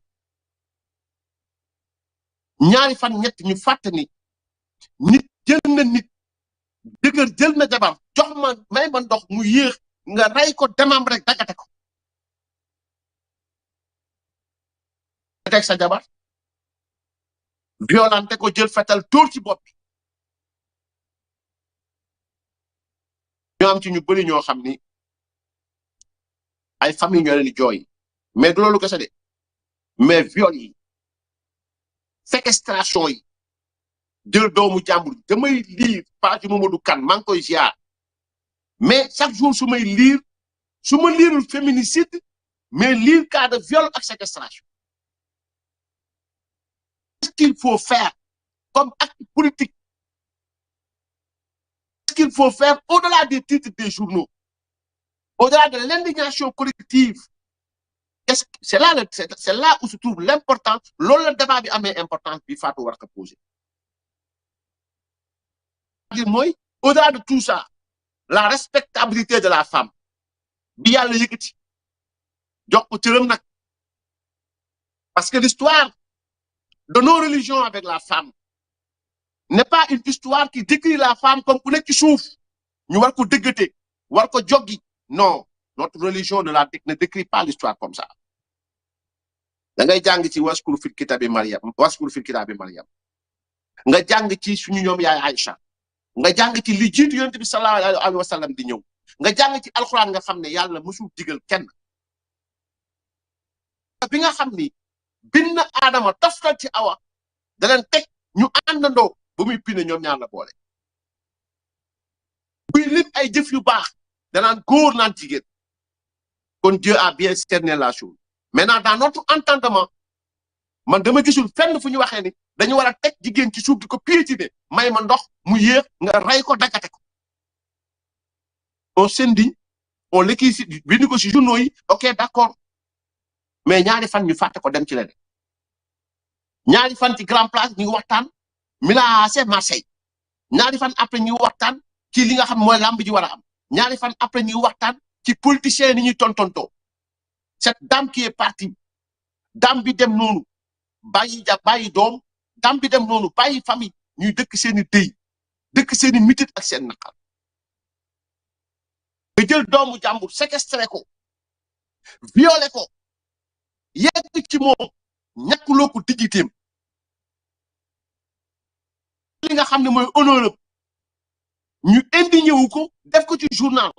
Ñaari fan ñett ñu faté ni nit jël na nit dëgër jël na jabar jox ma may ma ndox mu yéex nga ray ko demam rek dagate ko. Tek sa jabar violenté ko jël fetal tóor ci bopp bi. Ñoo am ci ñu bëri ñoo xam ni ay famille ñoo leen di jooy mais du loolu kese de mais viol yi séquestration yi jël doomu jàmbur damay lire page Mamadou Kane maa ngi koy ziar mais chaque jour su may lire su ma liirul féminicide mais lire cas de viol ak séquestration qu'est-ce qu'il faut faire comme acte politique qu'est-ce qu'il faut faire au-delà des titres des journaux au-delà de l'indignation collective c'est là où se trouve l'importance loolu la débat bi amee importance bi Fatou war ko poser c'est-à-dire mooy au-delà de tout ça la respectabilité de la femme bi yàlla yëkkati jox ko cëram nag parce que l'histoire de nos religions avec la femme n'est pas une histoire qui décrit la femme comme ku nekk ci suuf ñu war ko dëggate war ko joggi non notre religion ne décrit pas l'histoire comme ça da ngay jàng ci waskuru fil kitaabi Maryam nga jàng ci suñu ñoom yaay Aïcha nga jàng ci li jiitu yonent bi sallallahu alayhi wa sallam di ñëw nga jàng ci alxuraan nga xam ne yàlla mësul digal kenn bi nga xam ni bind Aadama toftal ci Awa da leen teg ñu àndandoo ba muy pine ñoom ñaar la boole buy lim ay jëf yu baax danaan góor naan jigéen kon Dieu a bien cerné la chose maintenant dans notre entendement man dama gisul fenn fu ñu waxee ni dañu war a teg jigéen ci suuf di ko piétiner may ma ndox mu yéex nga rey ko daggate ko on s'indigne on l'écrit bind ko ci journaux yi ok d'accord mais ñaari fan ñu fàtte ko dem ci leneen ñaari fan ci grand place ñu ngi waxtaan Milan AC Marseille ñaari fan après ñu waxtaan ci li nga xam mooy lamb ji war a am ñaari fan après ñu waxtaan ci politiciens ni ñuy tontonto cette dame qui est partie dame bi dem noonu bàyyi doom dame bi dem noonu bàyyi famille ñuy dëkk seeni dëy dëkk seeni mitit ak seen naqar nga jël doomu jàmbur séquestré ko violé ko yegg ci moom ñàkkuloo ko digiteem li nga xam ne mooy honneur ñu indigné wu ko def ko ci journal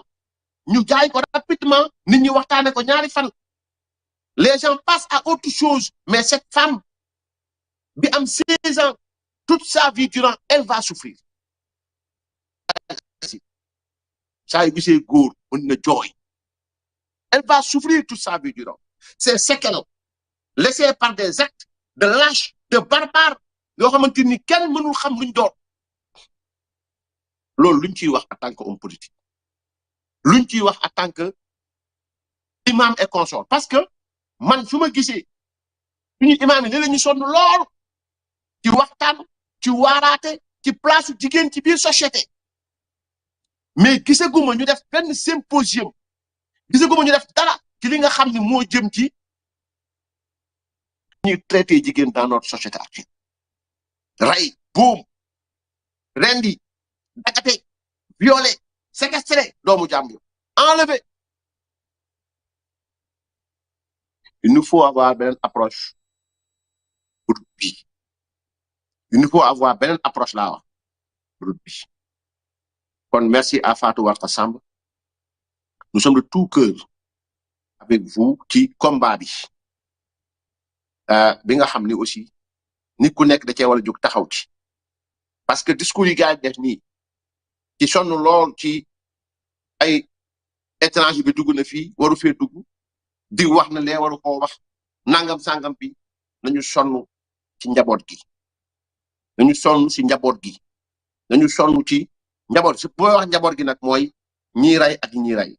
ñu jaay ko rapidement nit ñi waxtaane ko ñaari fan les gens passent à autre chose mais cette femme bi am 16 ans toute sa vie durant elle va souffrir saa yu gisee góor mën na jooy elle va souffrir toute sa vie durant ces séquelles laissées par des actes de lâche de barbare yoo xamante ni kenn mënul xam luñ doon loolu luñ ciy wax en tant que homme politique luñ ciy wax en tant que imam et consort parce que man su ma gisee suñu imam yi ne la ñu sonn lool ci waxtaan ci waaraate ci place jigéen ci biir société mais gisaguma ñu def benn symposium gisaguma ñu def dara ci li nga xam ne moo jëm ci ñuy traité jigéen dans notre société actuelle ray boom rendi dagate violé séquestré doomu jàmbur enlevé il nous faut avoir beneen approche pour bi il nous faut avoir beneen approche laa wax pour bi kon merci à Fatou Warta Samb nous sommes de tout cœur avec vous ci combat bi nga xam ni aussi nit ku nekk da cee war a jóg taxaw ci parce que discours yi gars yi def nii ci sonn lool ci ay étranger bi dugg na fii waru fee dugg di wax na lee waru koo wax nangam sangam bi nañu sonn ci njaboot gi nañu sonn ci njaboot gi nañu sonn ci njaboot si booy wax njaboot gi nag mooy ñii rey ak ñii rey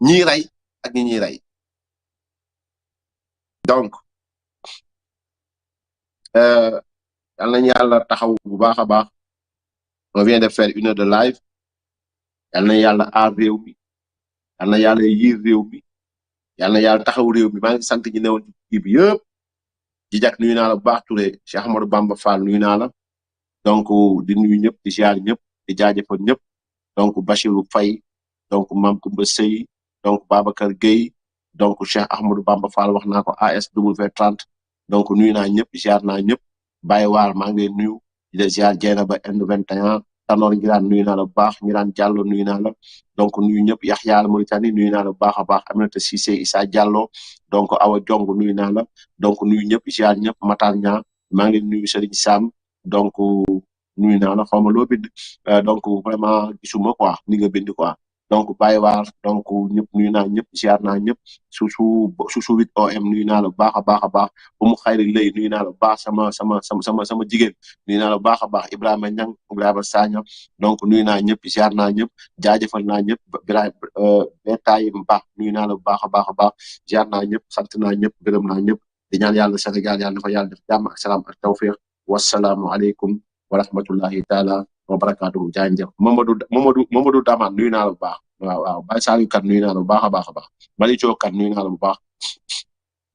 ñii rey ak ñi ñuy rey donc yal nañu yàlla taxaw bu baax a baax on vient de faire 1 heure de live yal na yàlla aar réew mi yal na yàlla yiir réew mi yal na yàlla taxaw réew mi maa ngi sant ñi newoon ci kii bi yëpp di jak nuyu naa la bu baax Touré Cheikh Ahmadou Bamba Fall nuyu naa la donc di nuyu ñëpp di ziar ñëpp di jaajëfal ñëpp donc Bachirou Faye donc Mame Koumba Sey donc Babacar Gueye donc Cheikh Ahmadou Bamba Fall wax naa ko ASW 30 donc nuyu naa ñëpp ziar naa ñëpp Baye Waar maa ngi lay nuyu di la ziar Dieynaba N21 Tanor Ngiraan nuyu naa la bu baax Ngiraan Diallo nuyu naa la donc nuyu ñëpp Yaxya Mauritanie nuyu naa la bu baax a baax Aminata Cissé Issa Diallo donc Awa Jong nuyu naa la donc nuyu ñëpp ziar ñëpp Matar Ñaa maa ngi leen nuyu Serigne Sam donc nuyu naa la xaw ma loo bind donc vraiment gisuma quoi ni nga bind quoi donc Baye Waar donc ñëpp nuyu naa ñëpp ziar naa ñëpp su 8OM nuyu naa la bu baax a baax a baax bu mu xayri lay nuyu naa la bu baax sama jigéen nuyu naa la bu baax a baax Ibrahima Niang Ibrahima Sagna donc nuyu naa ñëpp ziar naa ñëpp jaajëfal naa ñëpp Birahim Betaay Mba nuyu naa la bu baax a baax a baax ziar naa ñëpp sant naa ñëpp gërëm naa ñëpp di ñaan yàlla Sénégal yàlla na fa yàlla def jàmm ak salaam ak tawfiq wasalaamu aleykum wa rahmatullahi taala wa barakaatuhu jaajëf Mamadou Daman nuyu naa la bu baax waaw Baye Saliou Kane nuyu naa la bu baax a baax a baax Malick Kane nuyu naa la bu baax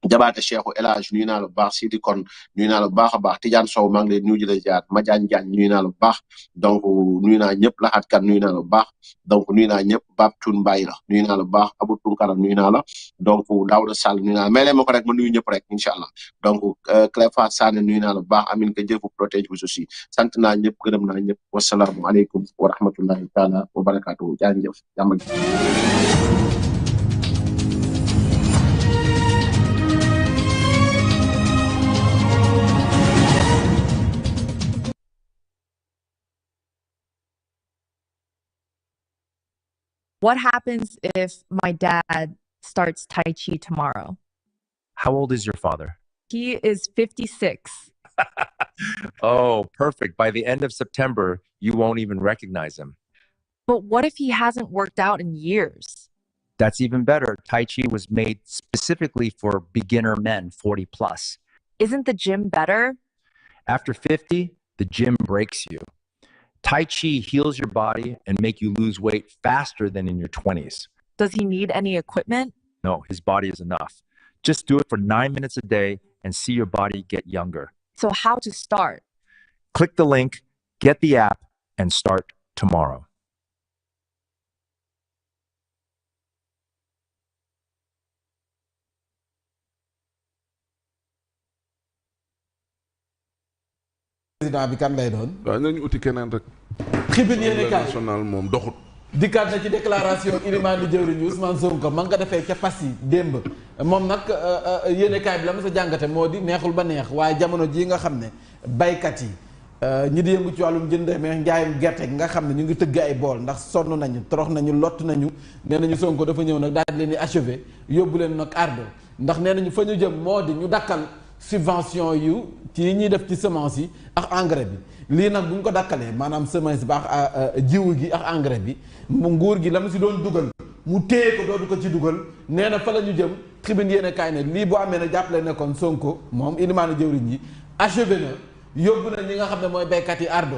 Jabaate Cheikhou El Hadj nuyu naa la bu baax Sidi Kon nuyu naa la bu baax a baax Tidiane Sow maa ngi lay nuyu di la ziar Madiane Diagne nuyu naa la bu baax donc nuyu naa ñëpp Laxat Kan nuyu naa la bu baax donc nuyu naa ñëpp Bab Thioune Mbaye la nuyu naa la bu baax Abou Tunkara nuyu naa la donc Daouda Sall nuyu naa la mais leen ma ko rek ma nuyu ñëpp rek incha allah donc Cléfa Sané nuyu naa la bu baax Amine que Dieu vous protège vous aussi sant naa ñëpp gërëm naa ñëpp wasalaamu aleykum wa rahmatullahi taala wa barakatuhu jaajëf jàmm. What happens if my dad starts Tai Chi tomorrow? How old is your father? He is 56. Oh, perfect. By the end of September, you won't even recognize him. But what if he hasn't worked out in years? That's even better. Tai Chi was made specifically for beginner men 40 plus. Isn't the gym better? After 50, the gym breaks you. Tai Chi heals your body and make you lose weight faster than in your 20s. Does he need any equipment? No, his body is enough. Just do it for 9 minutes a day and see your body get younger. So how to start? Click the link, get the app, and start tomorrow. président bi kan lay doon. waaw nañu uti keneen rek. Tribune yéenekaay national moom doxut. dikkaat na ci déclaration ilimaani jëwriñ Ousmane Sonko ma nga defee ca Passy démb moom nag yéenekaay bi la ma sa jàngate moo di neexul ba neex waaye jamono jii nga xam ne baykat yi ñi di yëngu ci wàllum jënd meex njaayum gerte gi nga xam ne ñu ngi tëgg ay bool ndax sonn nañu torox nañu lott nañu nee nañu Sonko dafa ñëw nag daal di leen di achevé yóbbu leen nag ardo ndax nee nañu fa ñu jëm moo di ñu dakkal subvention yu ci ñuy def ci semence yi ak engrais bi lii nag bu ñu ko dakkalee maanaam semence bi ak jiwu gi ak engrais bi mu nguur gi la mu si doon dugal mu téye ko doodu ko ci dugal nee na fa la ñu jëm Tribune yéen a kaay ne lii boo amee ne jàppale ne kon Sonko moom ilimaanu jëwriñ yi achevé na yóbbu na ñi nga xam ne mooy béykat yi ardo